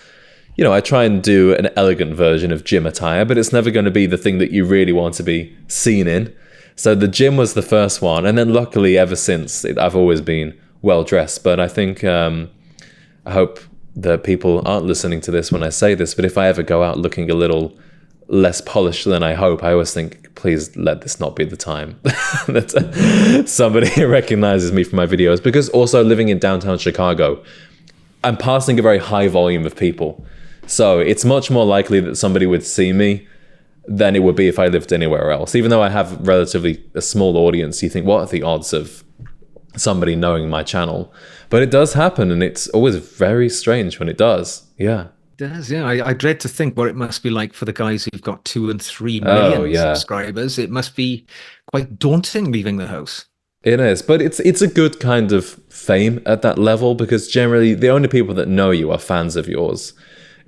I try and do an elegant version of gym attire, but it's never going to be the thing that you really want to be seen in. So the gym was the first one, and then luckily ever since I've always been well dressed. But I think I hope that people aren't listening to this when I say this, but if I ever go out looking a little less polished than I hope, I always think, please let this not be the time that somebody recognizes me from my videos. Because also living in downtown Chicago, I'm passing a very high volume of people. So it's much more likely that somebody would see me than it would be if I lived anywhere else. Even though I have relatively a small audience, you think, what are the odds of somebody knowing my channel? But it does happen, and it's always very strange when it does. Yeah. Does, yeah. I dread to think what it must be like for the guys who've got 2 and 3 million subscribers. It must be quite daunting leaving the house. It is, but it's a good kind of fame at that level, because generally the only people that know you are fans of yours.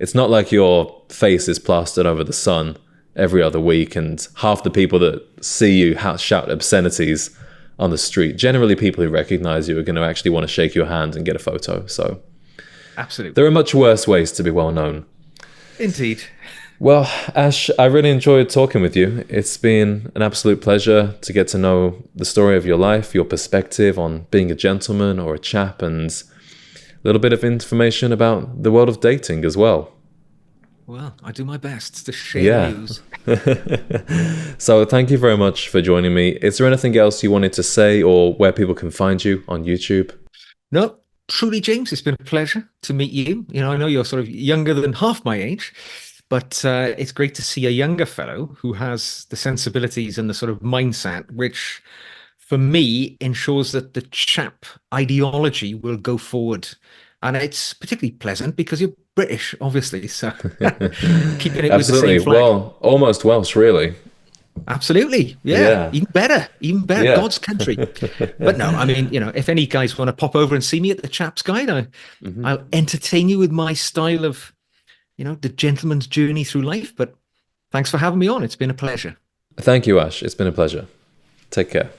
It's not like your face is plastered over the sun every other week, and half the people that see you shout obscenities on the street. Generally, people who recognize you are going to actually want to shake your hand and get a photo. So absolutely, there are much worse ways to be well known. Indeed. Well, Ash, I really enjoyed talking with you. It's been an absolute pleasure to get to know the story of your life, your perspective on being a gentleman or a chap, and a little bit of information about the world of dating as well. Well, I do my best to share news. So thank you very much for joining me. Is there anything else you wanted to say, or where people can find you on YouTube? No, truly, James, it's been a pleasure to meet you. I know you're sort of younger than half my age, but it's great to see a younger fellow who has the sensibilities and the sort of mindset, which for me ensures that the chap ideology will go forward. And it's particularly pleasant because you're British, obviously. So keeping it with the same flag. Well, almost Welsh, really. Absolutely. Yeah. Even better. Yeah. God's country. But no, I mean, if any guys want to pop over and see me at the Chap's Guide, I'll entertain you with my style of, the gentleman's journey through life. But thanks for having me on. It's been a pleasure. Thank you, Ash. It's been a pleasure. Take care.